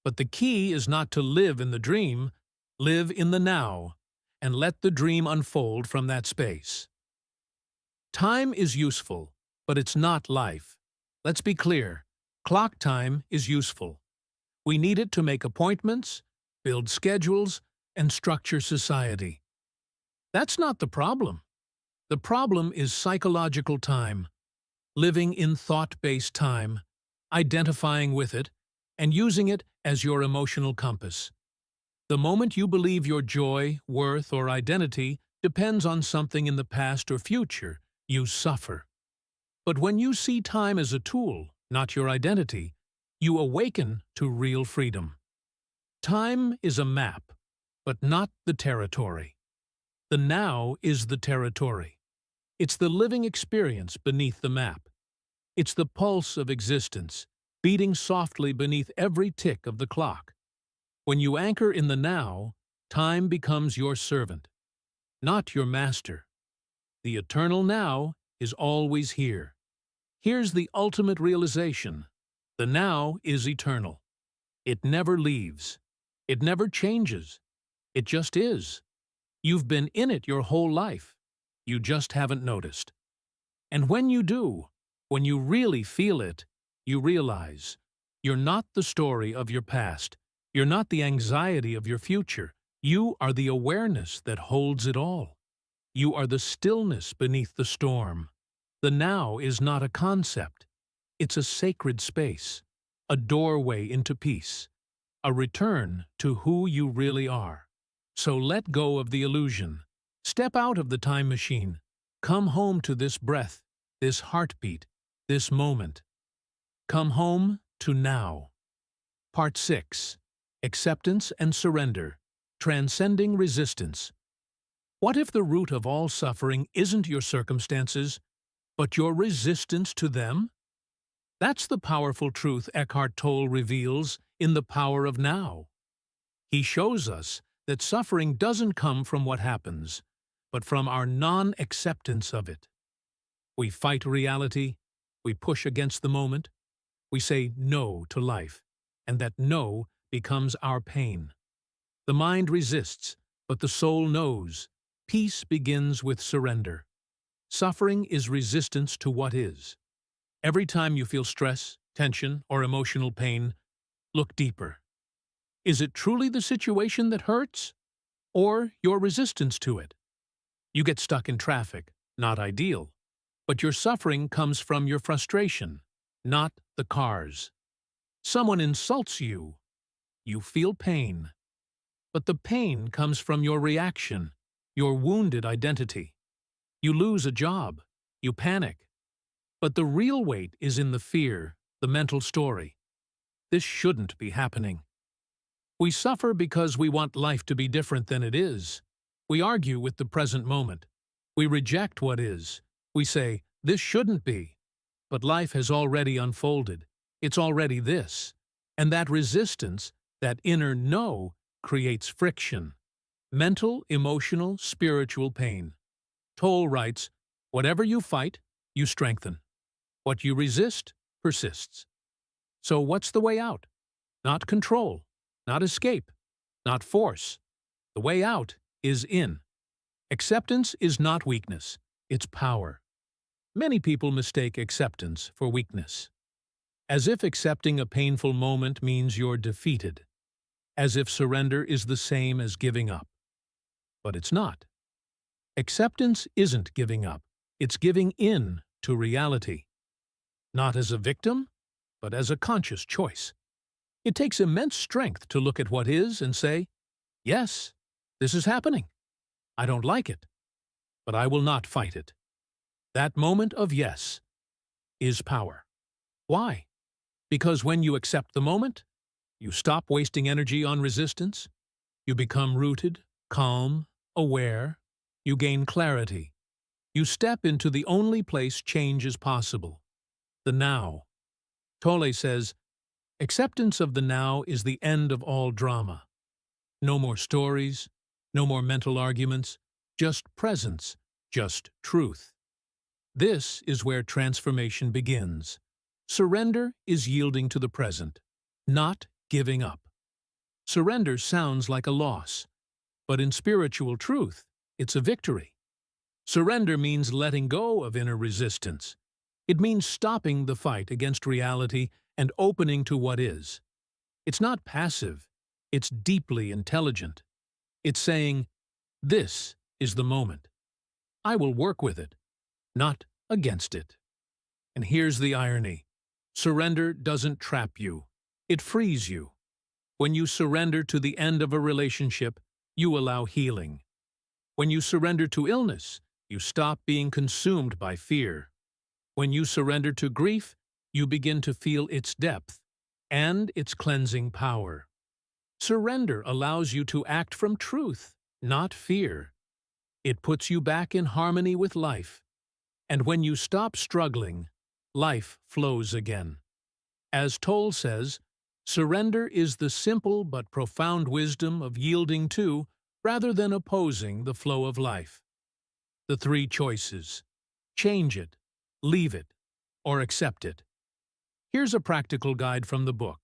but the key is not to live in the dream, live in the now, and let the dream unfold from that space. Time is useful, but it's not life. Let's be clear, clock time is useful. We need it to make appointments, build schedules, and structure society. That's not the problem. The problem is psychological time, living in thought-based time, identifying with it, and using it as your emotional compass. The moment you believe your joy, worth, or identity depends on something in the past or future, you suffer. But when you see time as a tool, not your identity, you awaken to real freedom. Time is a map, but not the territory. The now is the territory. It's the living experience beneath the map. It's the pulse of existence, beating softly beneath every tick of the clock. When you anchor in the now, time becomes your servant, not your master. The eternal now is always here. Here's the ultimate realization. The now is eternal. It never leaves. It never changes. It just is. You've been in it your whole life. You just haven't noticed. And when you do, when you really feel it, you realize you're not the story of your past. You're not the anxiety of your future. You are the awareness that holds it all. You are the stillness beneath the storm. The now is not a concept. It's a sacred space, a doorway into peace, a return to who you really are. So let go of the illusion. Step out of the time machine. Come home to this breath, this heartbeat, this moment. Come home to now. Part 6. Acceptance and Surrender. Transcending Resistance. What if the root of all suffering isn't your circumstances, but your resistance to them? That's the powerful truth Eckhart Tolle reveals in The Power of Now. He shows us that suffering doesn't come from what happens, but from our non-acceptance of it. We fight reality, we push against the moment, we say no to life, and that no becomes our pain. The mind resists, but the soul knows. Peace begins with surrender. Suffering is resistance to what is. Every time you feel stress, tension, or emotional pain, look deeper. Is it truly the situation that hurts, or your resistance to it? You get stuck in traffic, not ideal, but your suffering comes from your frustration, not the cars. Someone insults you. You feel pain. But the pain comes from your reaction, your wounded identity. You lose a job. You panic. But the real weight is in the fear, the mental story. This shouldn't be happening. We suffer because we want life to be different than it is. We argue with the present moment. We reject what is. We say, this shouldn't be. But life has already unfolded. It's already this. And that resistance, that inner no, creates friction. Mental, emotional, spiritual pain. Tolle writes, whatever you fight, you strengthen. What you resist, persists. So what's the way out? Not control, not escape, not force. The way out is in. Acceptance is not weakness, it's power. Many people mistake acceptance for weakness. As if accepting a painful moment means you're defeated. As if surrender is the same as giving up. But it's not. Acceptance isn't giving up, it's giving in to reality. Not as a victim, but as a conscious choice. It takes immense strength to look at what is and say, yes, this is happening. I don't like it. but I will not fight it. That moment of yes is power. Why? Because when you accept the moment, you stop wasting energy on resistance, you become rooted, calm, aware, you gain clarity. You step into the only place change is possible, the now. Tolle says, acceptance of the now is the end of all drama. No more stories, no more mental arguments, just presence, just truth. This is where transformation begins. Surrender is yielding to the present, not giving up. Surrender sounds like a loss, but in spiritual truth, it's a victory. Surrender means letting go of inner resistance. It means stopping the fight against reality and opening to what is. It's not passive, it's deeply intelligent. It's saying, this is the moment. I will work with it, not against it. And here's the irony. Surrender doesn't trap you. It frees you. When you surrender to the end of a relationship, you allow healing. When you surrender to illness, you stop being consumed by fear. When you surrender to grief, you begin to feel its depth and its cleansing power. Surrender allows you to act from truth, not fear. It puts you back in harmony with life. And when you stop struggling, life flows again. As Tolle says, surrender is the simple but profound wisdom of yielding to, rather than opposing, the flow of life. The three choices: change it, leave it, or accept it. Here's a practical guide from the book,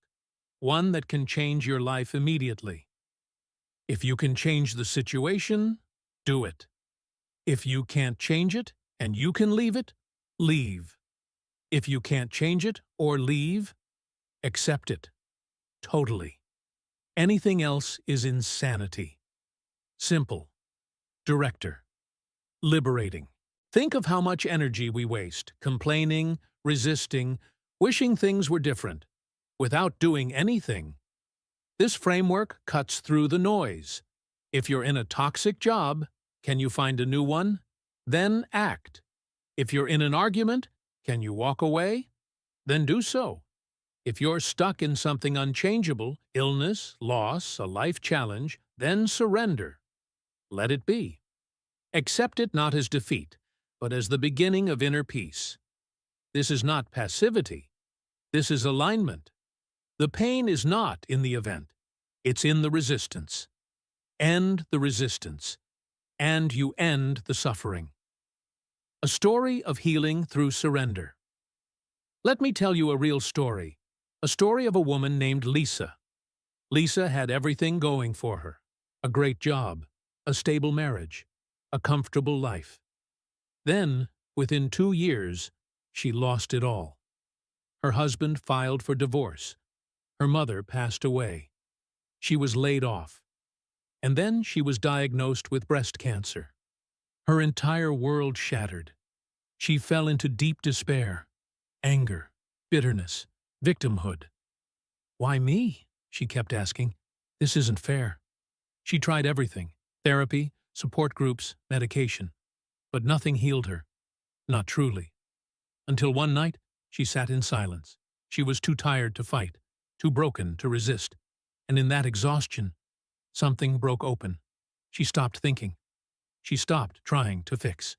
one that can change your life immediately. If you can change the situation, do it. If you can't change it and you can leave it, leave. If you can't change it or leave, accept it. Totally. Anything else is insanity. Simple. Director. Liberating. Think of how much energy we waste, complaining, resisting, wishing things were different, without doing anything. This framework cuts through the noise. If you're in a toxic job, can you find a new one? Then act. If you're in an argument, can you walk away? Then do so. If you're stuck in something unchangeable, illness, loss, a life challenge, then surrender. Let it be. Accept it not as defeat, but as the beginning of inner peace. This is not passivity. This is alignment. The pain is not in the event. It's in the resistance. End the resistance, and you end the suffering. A story of healing through surrender. Let me tell you a real story. A story of a woman named Lisa. Lisa had everything going for her. A great job, a stable marriage, a comfortable life. Then, within 2 years, she lost it all. Her husband filed for divorce. Her mother passed away. She was laid off. And then she was diagnosed with breast cancer. Her entire world shattered. She fell into deep despair, anger, bitterness, victimhood. Why me? She kept asking. This isn't fair. She tried everything: therapy, support groups, medication. But nothing healed her. Not truly. Until one night, she sat in silence. She was too tired to fight, too broken to resist. And in that exhaustion, something broke open. She stopped thinking. She stopped trying to fix.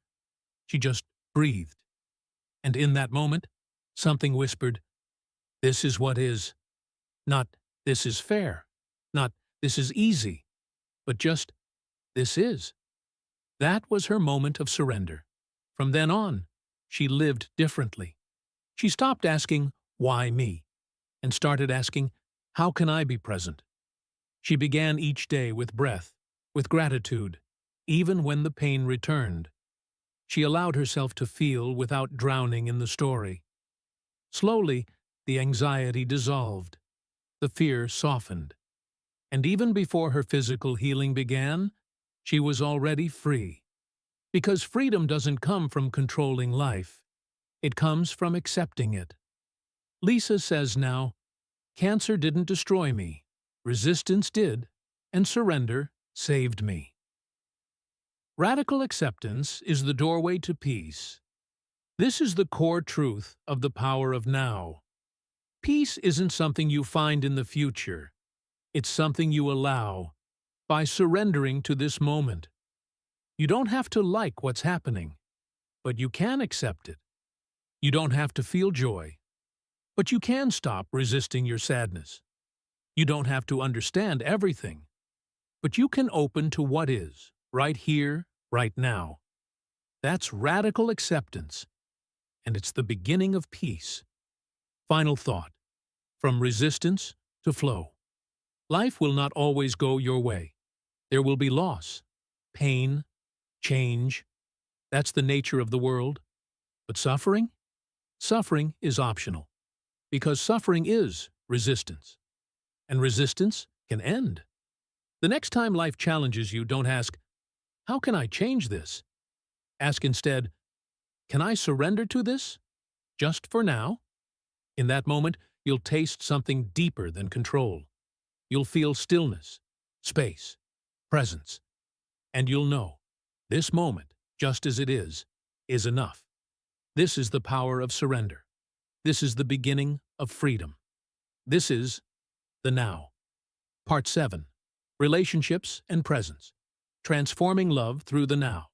She just breathed. And in that moment, something whispered, "This is what is." Not, "This is fair." Not, "This is easy." But just, "This is." That was her moment of surrender. From then on, she lived differently. She stopped asking, "Why me?" and started asking, "How can I be present?" She began each day with breath, with gratitude, even when the pain returned. She allowed herself to feel without drowning in the story. Slowly, the anxiety dissolved. The fear softened. And even before her physical healing began, she was already free. Because freedom doesn't come from controlling life. It comes from accepting it. Lisa says now, "Cancer didn't destroy me. Resistance did, and surrender saved me." Radical acceptance is the doorway to peace. This is the core truth of the power of now. Peace isn't something you find in the future. It's something you allow by surrendering to this moment. You don't have to like what's happening, but you can accept it. You don't have to feel joy, but you can stop resisting your sadness. You don't have to understand everything, but you can open to what is, right here, right now. That's radical acceptance, and it's the beginning of peace. Final thought. From resistance to flow. Life will not always go your way. There will be loss, pain, change. That's the nature of the world. But suffering? Suffering is optional, because suffering is resistance. And resistance can end. The next time life challenges you, don't ask, "How can I change this?" Ask instead, "Can I surrender to this? Just for now?" In that moment, you'll taste something deeper than control. You'll feel stillness, space, presence. And you'll know, this moment, just as it is enough. This is the power of surrender. This is the beginning of freedom. This is the now. Part 7. Relationships and Presence. Transforming love through the now.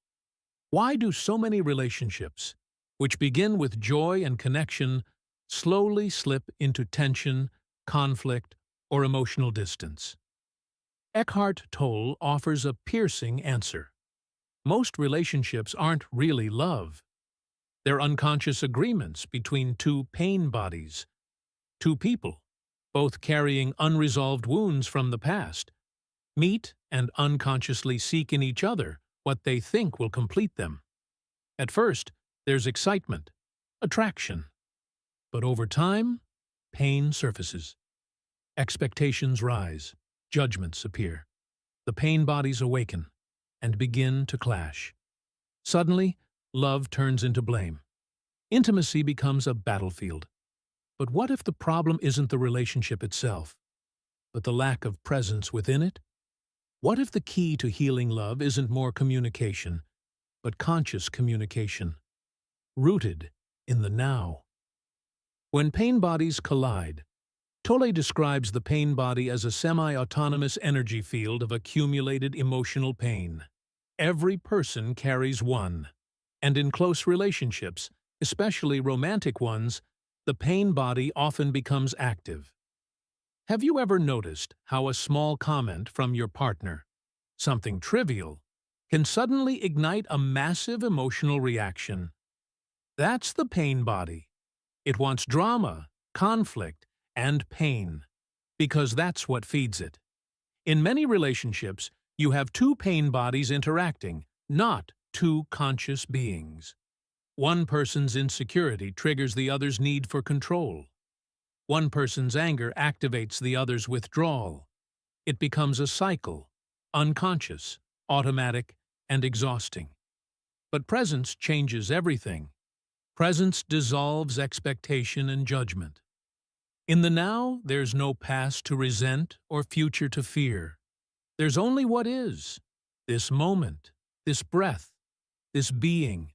Why do so many relationships, which begin with joy and connection, slowly slip into tension, conflict, or emotional distance? Eckhart Tolle offers a piercing answer. Most relationships aren't really love. They're unconscious agreements between two pain bodies, two people, both carrying unresolved wounds from the past, meet and unconsciously seek in each other what they think will complete them. At first, there's excitement, attraction. But over time, pain surfaces. Expectations rise, judgments appear. The pain bodies awaken and begin to clash. Suddenly, love turns into blame. Intimacy becomes a battlefield. But what if the problem isn't the relationship itself, but the lack of presence within it? What if the key to healing love isn't more communication, but conscious communication, rooted in the now? When pain bodies collide, Tolle describes the pain body as a semi-autonomous energy field of accumulated emotional pain. Every person carries one, and in close relationships, especially romantic ones, the pain body often becomes active. Have you ever noticed how a small comment from your partner, something trivial, can suddenly ignite a massive emotional reaction? That's the pain body. It wants drama, conflict, and pain, because that's what feeds it. In many relationships, you have two pain bodies interacting, not two conscious beings. One person's insecurity triggers the other's need for control. One person's anger activates the other's withdrawal. It becomes a cycle, unconscious, automatic, and exhausting. But presence changes everything. Presence dissolves expectation and judgment. In the now, there's no past to resent or future to fear. There's only what is, this moment, this breath, this being.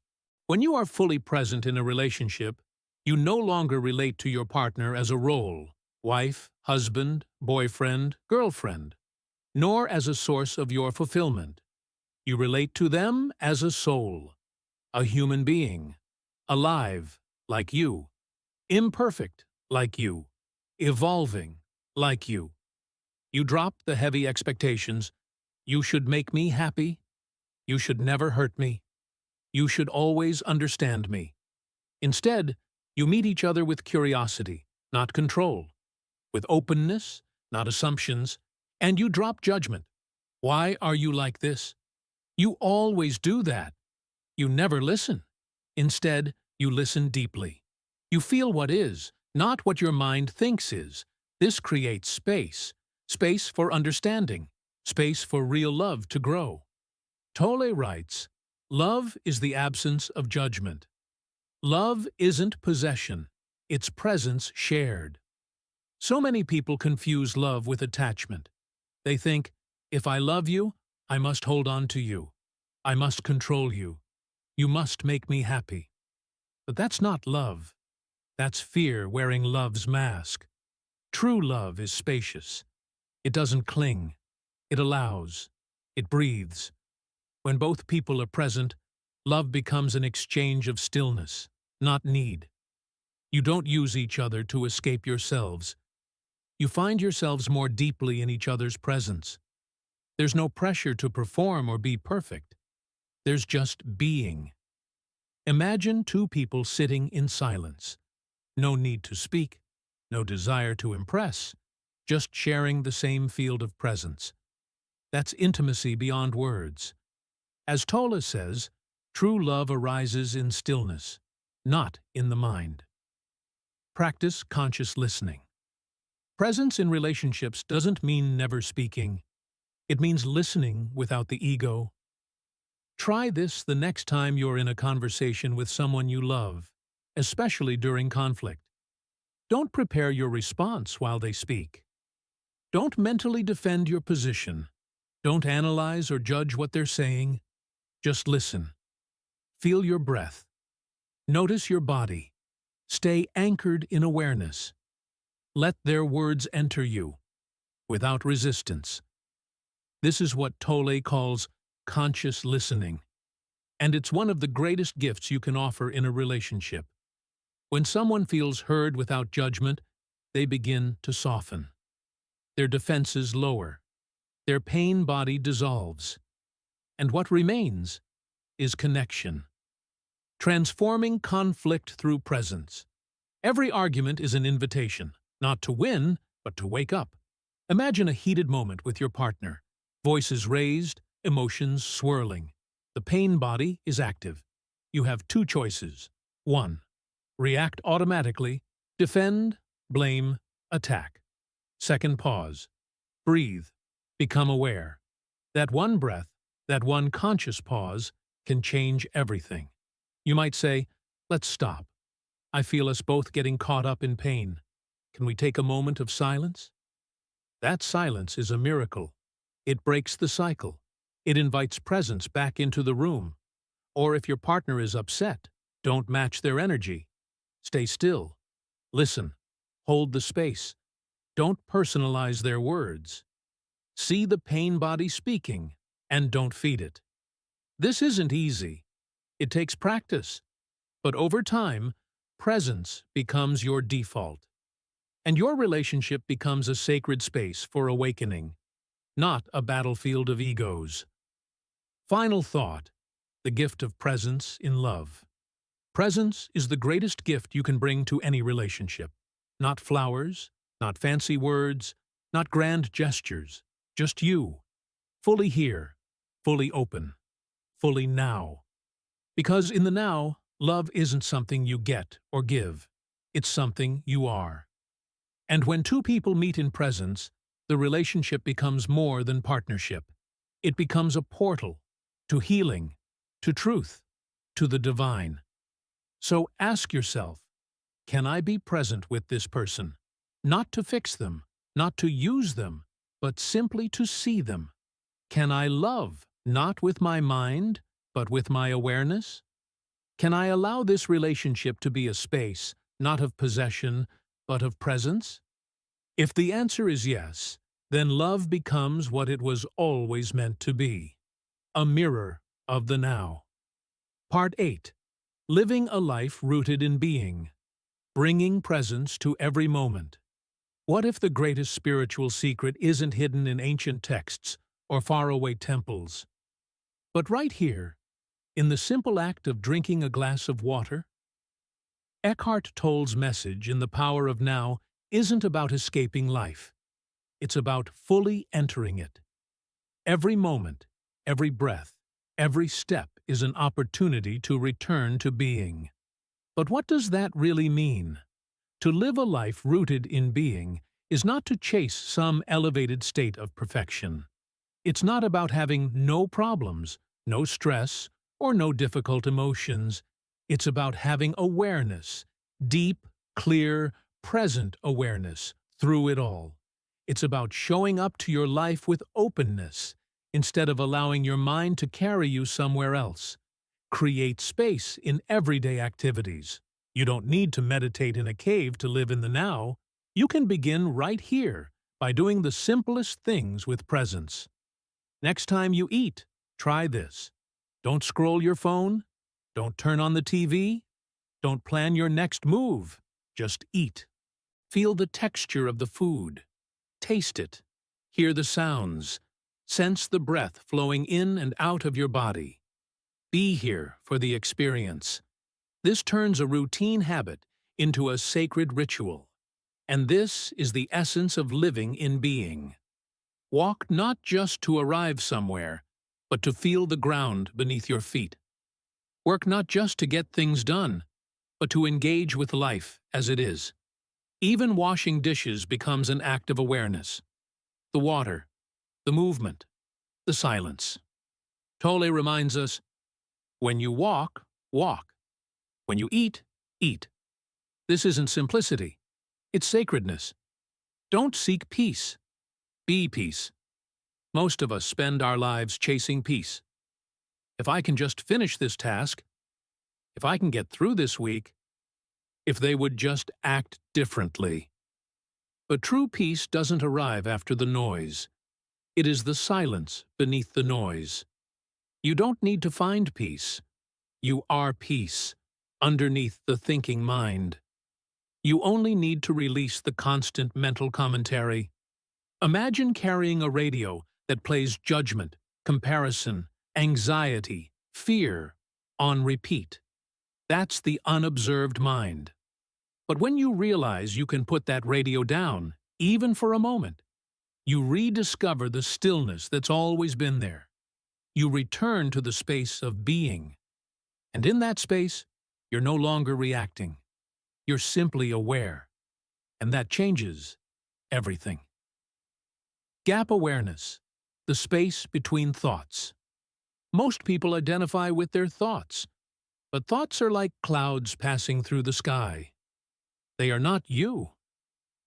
When you are fully present in a relationship, you no longer relate to your partner as a role, wife, husband, boyfriend, girlfriend, nor as a source of your fulfillment. You relate to them as a soul, a human being, alive like you, imperfect like you, evolving like you. You drop the heavy expectations. You should make me happy. You should never hurt me. You should always understand me. Instead, you meet each other with curiosity, not control, with openness, not assumptions, and you drop judgment. Why are you like this? You always do that. You never listen. Instead, you listen deeply. You feel what is, not what your mind thinks is. This creates space, space for understanding, space for real love to grow. Tolle writes, "Love is the absence of judgment. Love isn't possession, it's presence shared." So many people confuse love with attachment. They think, if I love you, I must hold on to you. I must control you. You must make me happy. But that's not love. That's fear wearing love's mask. True love is spacious. It doesn't cling. It allows. It breathes. When both people are present, love becomes an exchange of stillness, not need. You don't use each other to escape yourselves. You find yourselves more deeply in each other's presence. There's no pressure to perform or be perfect. There's just being. Imagine two people sitting in silence. No need to speak, no desire to impress, just sharing the same field of presence. That's intimacy beyond words. As Tolle says, true love arises in stillness, not in the mind. Practice conscious listening. Presence in relationships doesn't mean never speaking. It means listening without the ego. Try this the next time you're in a conversation with someone you love, especially during conflict. Don't prepare your response while they speak. Don't mentally defend your position. Don't analyze or judge what they're saying. Just listen. Feel your breath. Notice your body. Stay anchored in awareness. Let their words enter you, without resistance. This is what Tolle calls conscious listening, and it's one of the greatest gifts you can offer in a relationship. When someone feels heard without judgment, they begin to soften. Their defenses lower. Their pain body dissolves. And what remains is connection. Transforming conflict through presence. Every argument is an invitation, not to win, but to wake up. Imagine a heated moment with your partner. Voices raised, emotions swirling. The pain body is active. You have two choices. 1. React automatically. Defend, blame, attack. 2nd, pause. Breathe. Become aware. That one breath, that one conscious pause, can change everything. You might say, let's stop. I feel us both getting caught up in pain. Can we take a moment of silence? That silence is a miracle. It breaks the cycle. It invites presence back into the room. Or if your partner is upset, don't match their energy. Stay still. Listen. Hold the space. Don't personalize their words. See the pain body speaking, and don't feed it. This isn't easy. It takes practice. But over time, presence becomes your default. And your relationship becomes a sacred space for awakening, not a battlefield of egos. Final thought, the gift of presence in love. Presence is the greatest gift you can bring to any relationship. Not flowers, not fancy words, not grand gestures, just you, fully here, fully open, fully now. Because in the now, love isn't something you get or give, it's something you are. And when two people meet in presence, the relationship becomes more than partnership. It becomes a portal to healing, to truth, to the divine. So ask yourself, can I be present with this person? Not to fix them, not to use them, but simply to see them. Can I love, not with my mind, but with my awareness? Can I allow this relationship to be a space, not of possession, but of presence? If the answer is yes, then love becomes what it was always meant to be, a mirror of the now. Part 8. Living a life rooted in being, bringing presence to every moment. What if the greatest spiritual secret isn't hidden in ancient texts or faraway temples, but right here, in the simple act of drinking a glass of water? Eckhart Tolle's message in The Power of Now isn't about escaping life. It's about fully entering it. Every moment, every breath, every step is an opportunity to return to being. But what does that really mean? To live a life rooted in being is not to chase some elevated state of perfection. It's not about having no problems, no stress, or no difficult emotions. It's about having awareness, deep, clear, present awareness through it all. It's about showing up to your life with openness, instead of allowing your mind to carry you somewhere else. Create space in everyday activities. You don't need to meditate in a cave to live in the now. You can begin right here by doing the simplest things with presence. Next time you eat, try this. Don't scroll your phone. Don't turn on the TV. Don't plan your next move. Just eat. Feel the texture of the food. Taste it. Hear the sounds. Sense the breath flowing in and out of your body. Be here for the experience. This turns a routine habit into a sacred ritual. And this is the essence of living in being. Walk not just to arrive somewhere, but to feel the ground beneath your feet. Work not just to get things done, but to engage with life as it is. Even washing dishes becomes an act of awareness. The water, the movement, the silence. Tolle reminds us, when you walk, walk. When you eat, eat. This isn't simplicity. It's sacredness. Don't seek peace. Be peace. Most of us spend our lives chasing peace. If I can just finish this task, if I can get through this week, if they would just act differently. But true peace doesn't arrive after the noise. It is the silence beneath the noise. You don't need to find peace. You are peace, underneath the thinking mind. You only need to release the constant mental commentary. Imagine carrying a radio that plays judgment, comparison, anxiety, fear, on repeat. That's the unobserved mind. But when you realize you can put that radio down, even for a moment, you rediscover the stillness that's always been there. You return to the space of being. And in that space, you're no longer reacting. You're simply aware. And that changes everything. Gap awareness, the space between thoughts. Most people identify with their thoughts, but thoughts are like clouds passing through the sky. They are not you.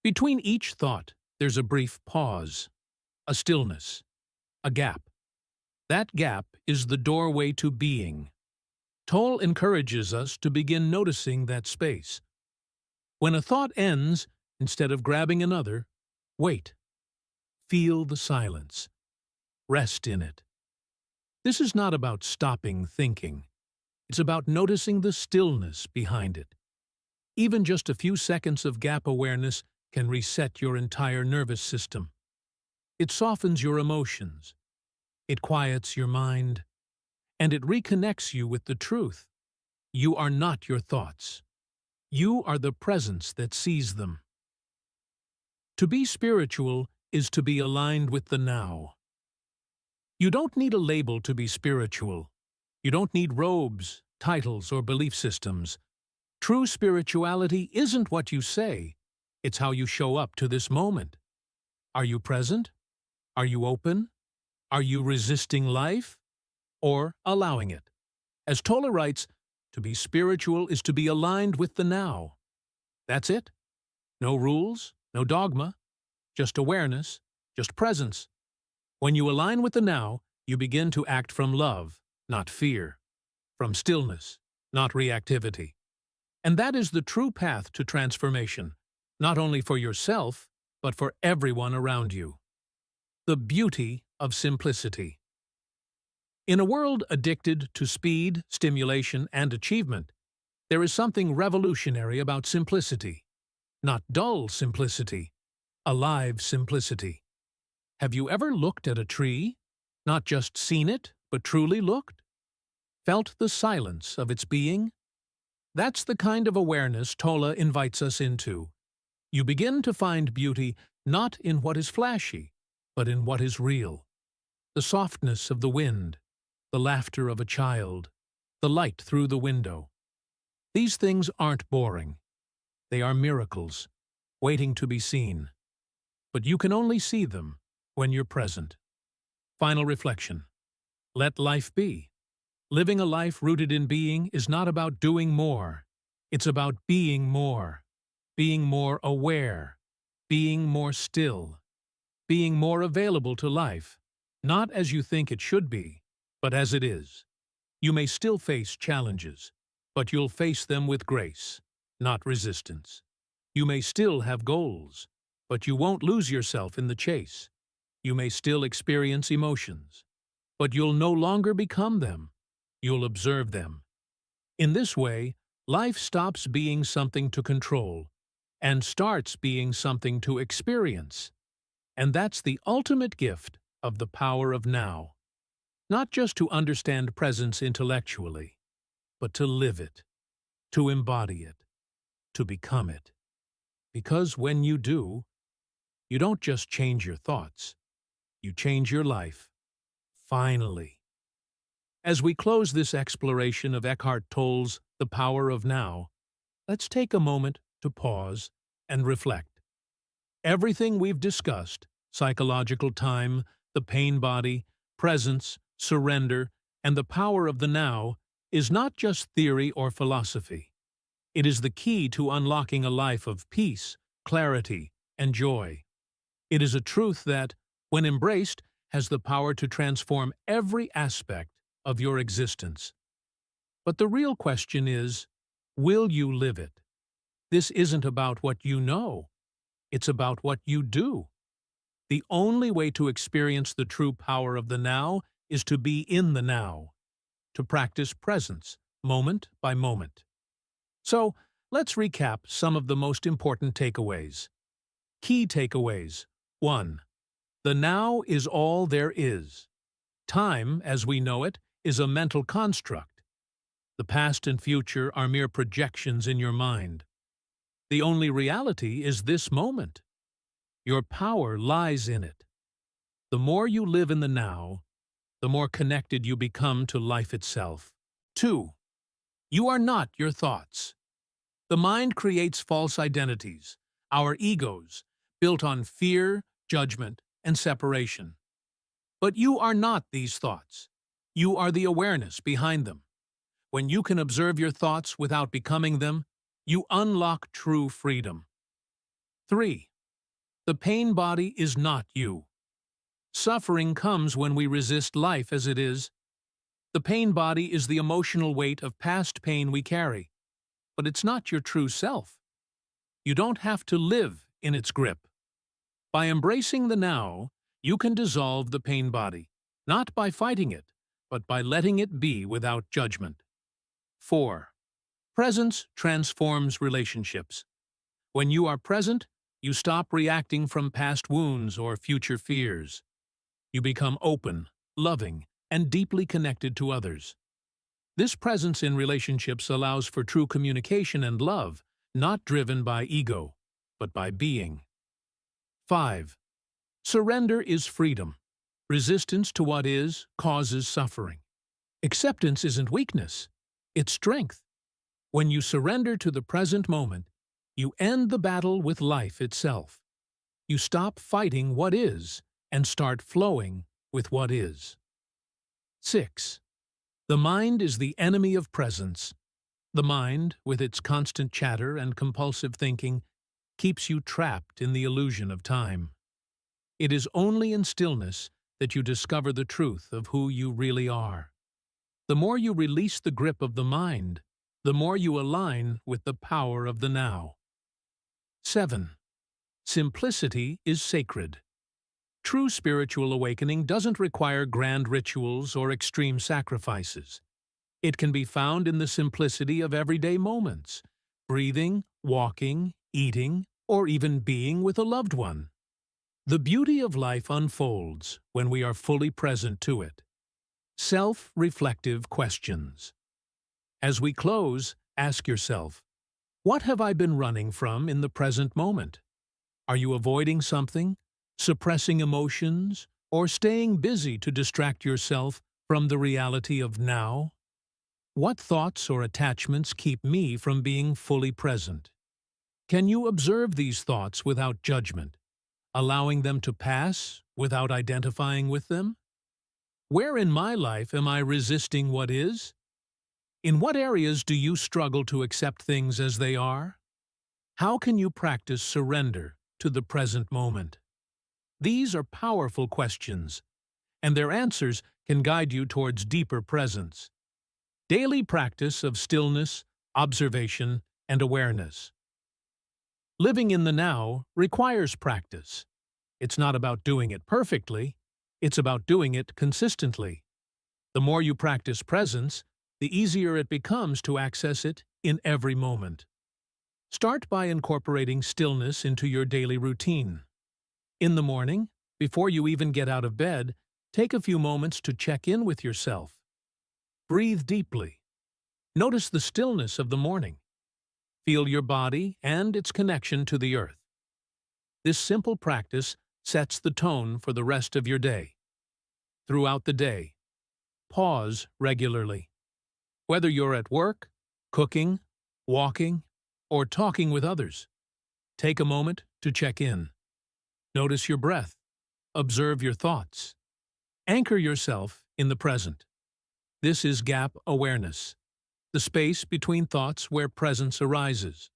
Between each thought, there's a brief pause, a stillness, a gap. That gap is the doorway to being. Tolle encourages us to begin noticing that space. When a thought ends, instead of grabbing another, wait. Feel the silence. Rest in it. This is not about stopping thinking. It's about noticing the stillness behind it. Even just a few seconds of gap awareness can reset your entire nervous system. It softens your emotions. It quiets your mind. And it reconnects you with the truth. You are not your thoughts. You are the presence that sees them. To be spiritual is to be aligned with the now. You don't need a label to be spiritual. You don't need robes, titles, or belief systems. True spirituality isn't what you say. It's how you show up to this moment. Are you present? Are you open? Are you resisting life? Or allowing it? As Tolle writes, to be spiritual is to be aligned with the now. That's it. No rules, no dogma, just awareness, just presence. When you align with the now, you begin to act from love, not fear, from stillness, not reactivity. And that is the true path to transformation, not only for yourself, but for everyone around you. The beauty of simplicity. In a world addicted to speed, stimulation, and achievement, there is something revolutionary about simplicity. Not dull simplicity, alive simplicity. Have you ever looked at a tree? Not just seen it, but truly looked? Felt the silence of its being? That's the kind of awareness Tolle invites us into. You begin to find beauty not in what is flashy, but in what is real. The softness of the wind, the laughter of a child, the light through the window. These things aren't boring. They are miracles, waiting to be seen. But you can only see them when you're present. Final reflection. Let life be. Living a life rooted in being is not about doing more. It's about being more aware, being more still, being more available to life, not as you think it should be, but as it is. You may still face challenges, but you'll face them with grace, not resistance. You may still have goals, but you won't lose yourself in the chase. You may still experience emotions, but you'll no longer become them. You'll observe them. In this way, life stops being something to control and starts being something to experience. And that's the ultimate gift of the power of now. Not just to understand presence intellectually, but to live it, to embody it, to become it. Because when you do, you don't just change your thoughts, you change your life. Finally. As we close this exploration of Eckhart Tolle's The Power of Now, let's take a moment to pause and reflect. Everything we've discussed, psychological time, the pain body, presence, surrender, and the power of the now, is not just theory or philosophy. It is the key to unlocking a life of peace, clarity, and joy. It is a truth that, when embraced, has the power to transform every aspect of your existence. But the real question is, will you live it? This isn't about what you know. It's about what you do. The only way to experience the true power of the now is to be in the now, to practice presence, moment by moment. So, let's recap some of the most important takeaways. Key takeaways. 1. The now is all there is. Time, as we know it, is a mental construct. The past and future are mere projections in your mind. The only reality is this moment. Your power lies in it. The more you live in the now, the more connected you become to life itself. 2. You are not your thoughts. The mind creates false identities, our egos, built on fear, judgment, and separation. But you are not these thoughts. You are the awareness behind them. When you can observe your thoughts without becoming them, you unlock true freedom. 3. The pain body is not you. Suffering comes when we resist life as it is. The pain body is the emotional weight of past pain we carry, but it's not your true self. You don't have to live in its grip. By embracing the now, you can dissolve the pain body, not by fighting it, but by letting it be without judgment. 4. Presence transforms relationships. When you are present, you stop reacting from past wounds or future fears. You become open, loving, and deeply connected to others. This presence in relationships allows for true communication and love, not driven by ego, but by being. 5. Surrender is freedom. Resistance to what is causes suffering. Acceptance isn't weakness, it's strength. When you surrender to the present moment, you end the battle with life itself. You stop fighting what is and start flowing with what is. 6. The mind is the enemy of presence. The mind, with its constant chatter and compulsive thinking, keeps you trapped in the illusion of time. It is only in stillness that you discover the truth of who you really are. The more you release the grip of the mind, the more you align with the power of the now. 7. Simplicity is sacred. True spiritual awakening doesn't require grand rituals or extreme sacrifices. It can be found in the simplicity of everyday moments, breathing, walking, eating, or even being with a loved one. The beauty of life unfolds when we are fully present to it. Self-reflective questions. As we close, ask yourself, what have I been running from in the present moment? Are you avoiding something, suppressing emotions, or staying busy to distract yourself from the reality of now? What thoughts or attachments keep me from being fully present? Can you observe these thoughts without judgment, allowing them to pass without identifying with them? Where in my life am I resisting what is? In what areas do you struggle to accept things as they are? How can you practice surrender to the present moment? These are powerful questions, and their answers can guide you towards deeper presence. Daily practice of stillness, observation, and awareness. Living in the now requires practice. It's not about doing it perfectly, it's about doing it consistently. The more you practice presence, the easier it becomes to access it in every moment. Start by incorporating stillness into your daily routine. In the morning, before you even get out of bed, take a few moments to check in with yourself. Breathe deeply. Notice the stillness of the morning. Feel your body and its connection to the earth. This simple practice sets the tone for the rest of your day. Throughout the day, pause regularly. Whether you're at work, cooking, walking, or talking with others, take a moment to check in. Notice your breath. Observe your thoughts. Anchor yourself in the present. This is gap awareness, the space between thoughts where presence arises.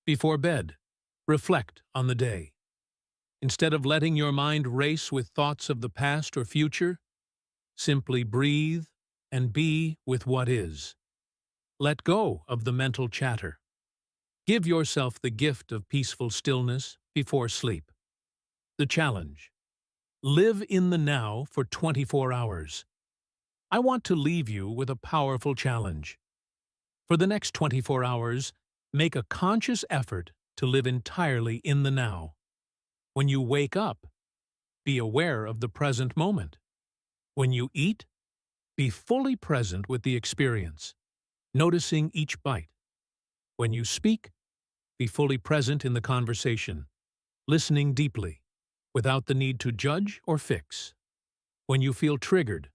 Before bed, reflect on the day. Instead of letting your mind race with thoughts of the past or future, simply breathe and be with what is. Let go of the mental chatter. Give yourself the gift of peaceful stillness before sleep. The challenge. Live in the now for 24 hours. I want to leave you with a powerful challenge. For the next 24 hours, make a conscious effort to live entirely in the now. When you wake up, be aware of the present moment. When you eat, be fully present with the experience, noticing each bite. When you speak, be fully present in the conversation, listening deeply, without the need to judge or fix. When you feel triggered,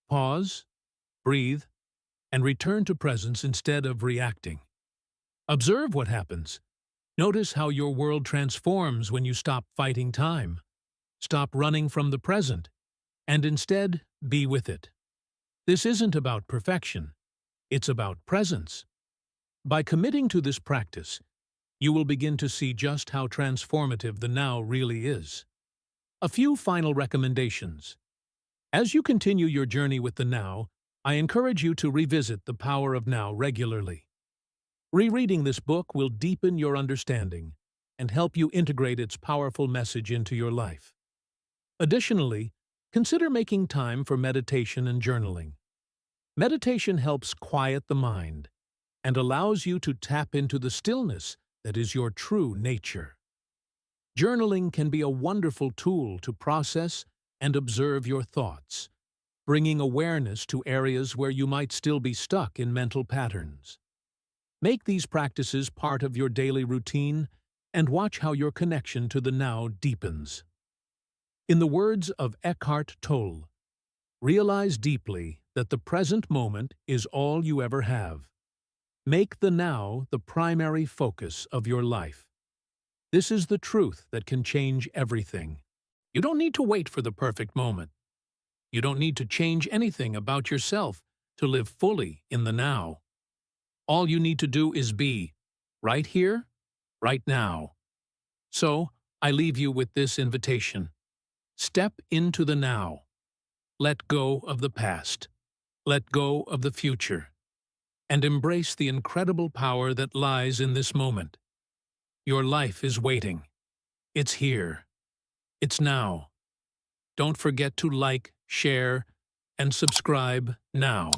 pause, breathe, and return to presence instead of reacting. Observe what happens. Notice how your world transforms when you stop fighting time, stop running from the present, and instead be with it. This isn't about perfection, it's about presence. By committing to this practice, you will begin to see just how transformative the now really is. A few final recommendations. As you continue your journey with the now, I encourage you to revisit the power of now regularly. Rereading this book will deepen your understanding and help you integrate its powerful message into your life. Additionally, consider making time for meditation and journaling. Meditation helps quiet the mind and allows you to tap into the stillness that is your true nature. Journaling can be a wonderful tool to process and observe your thoughts, bringing awareness to areas where you might still be stuck in mental patterns. Make these practices part of your daily routine and watch how your connection to the now deepens. In the words of Eckhart Tolle, realize deeply that the present moment is all you ever have. Make the now the primary focus of your life. This is the truth that can change everything. You don't need to wait for the perfect moment. You don't need to change anything about yourself to live fully in the now. All you need to do is be, right here, right now. So, I leave you with this invitation. Step into the now. Let go of the past. Let go of the future. And embrace the incredible power that lies in this moment. Your life is waiting. It's here. It's now. Don't forget to like, share, and subscribe now.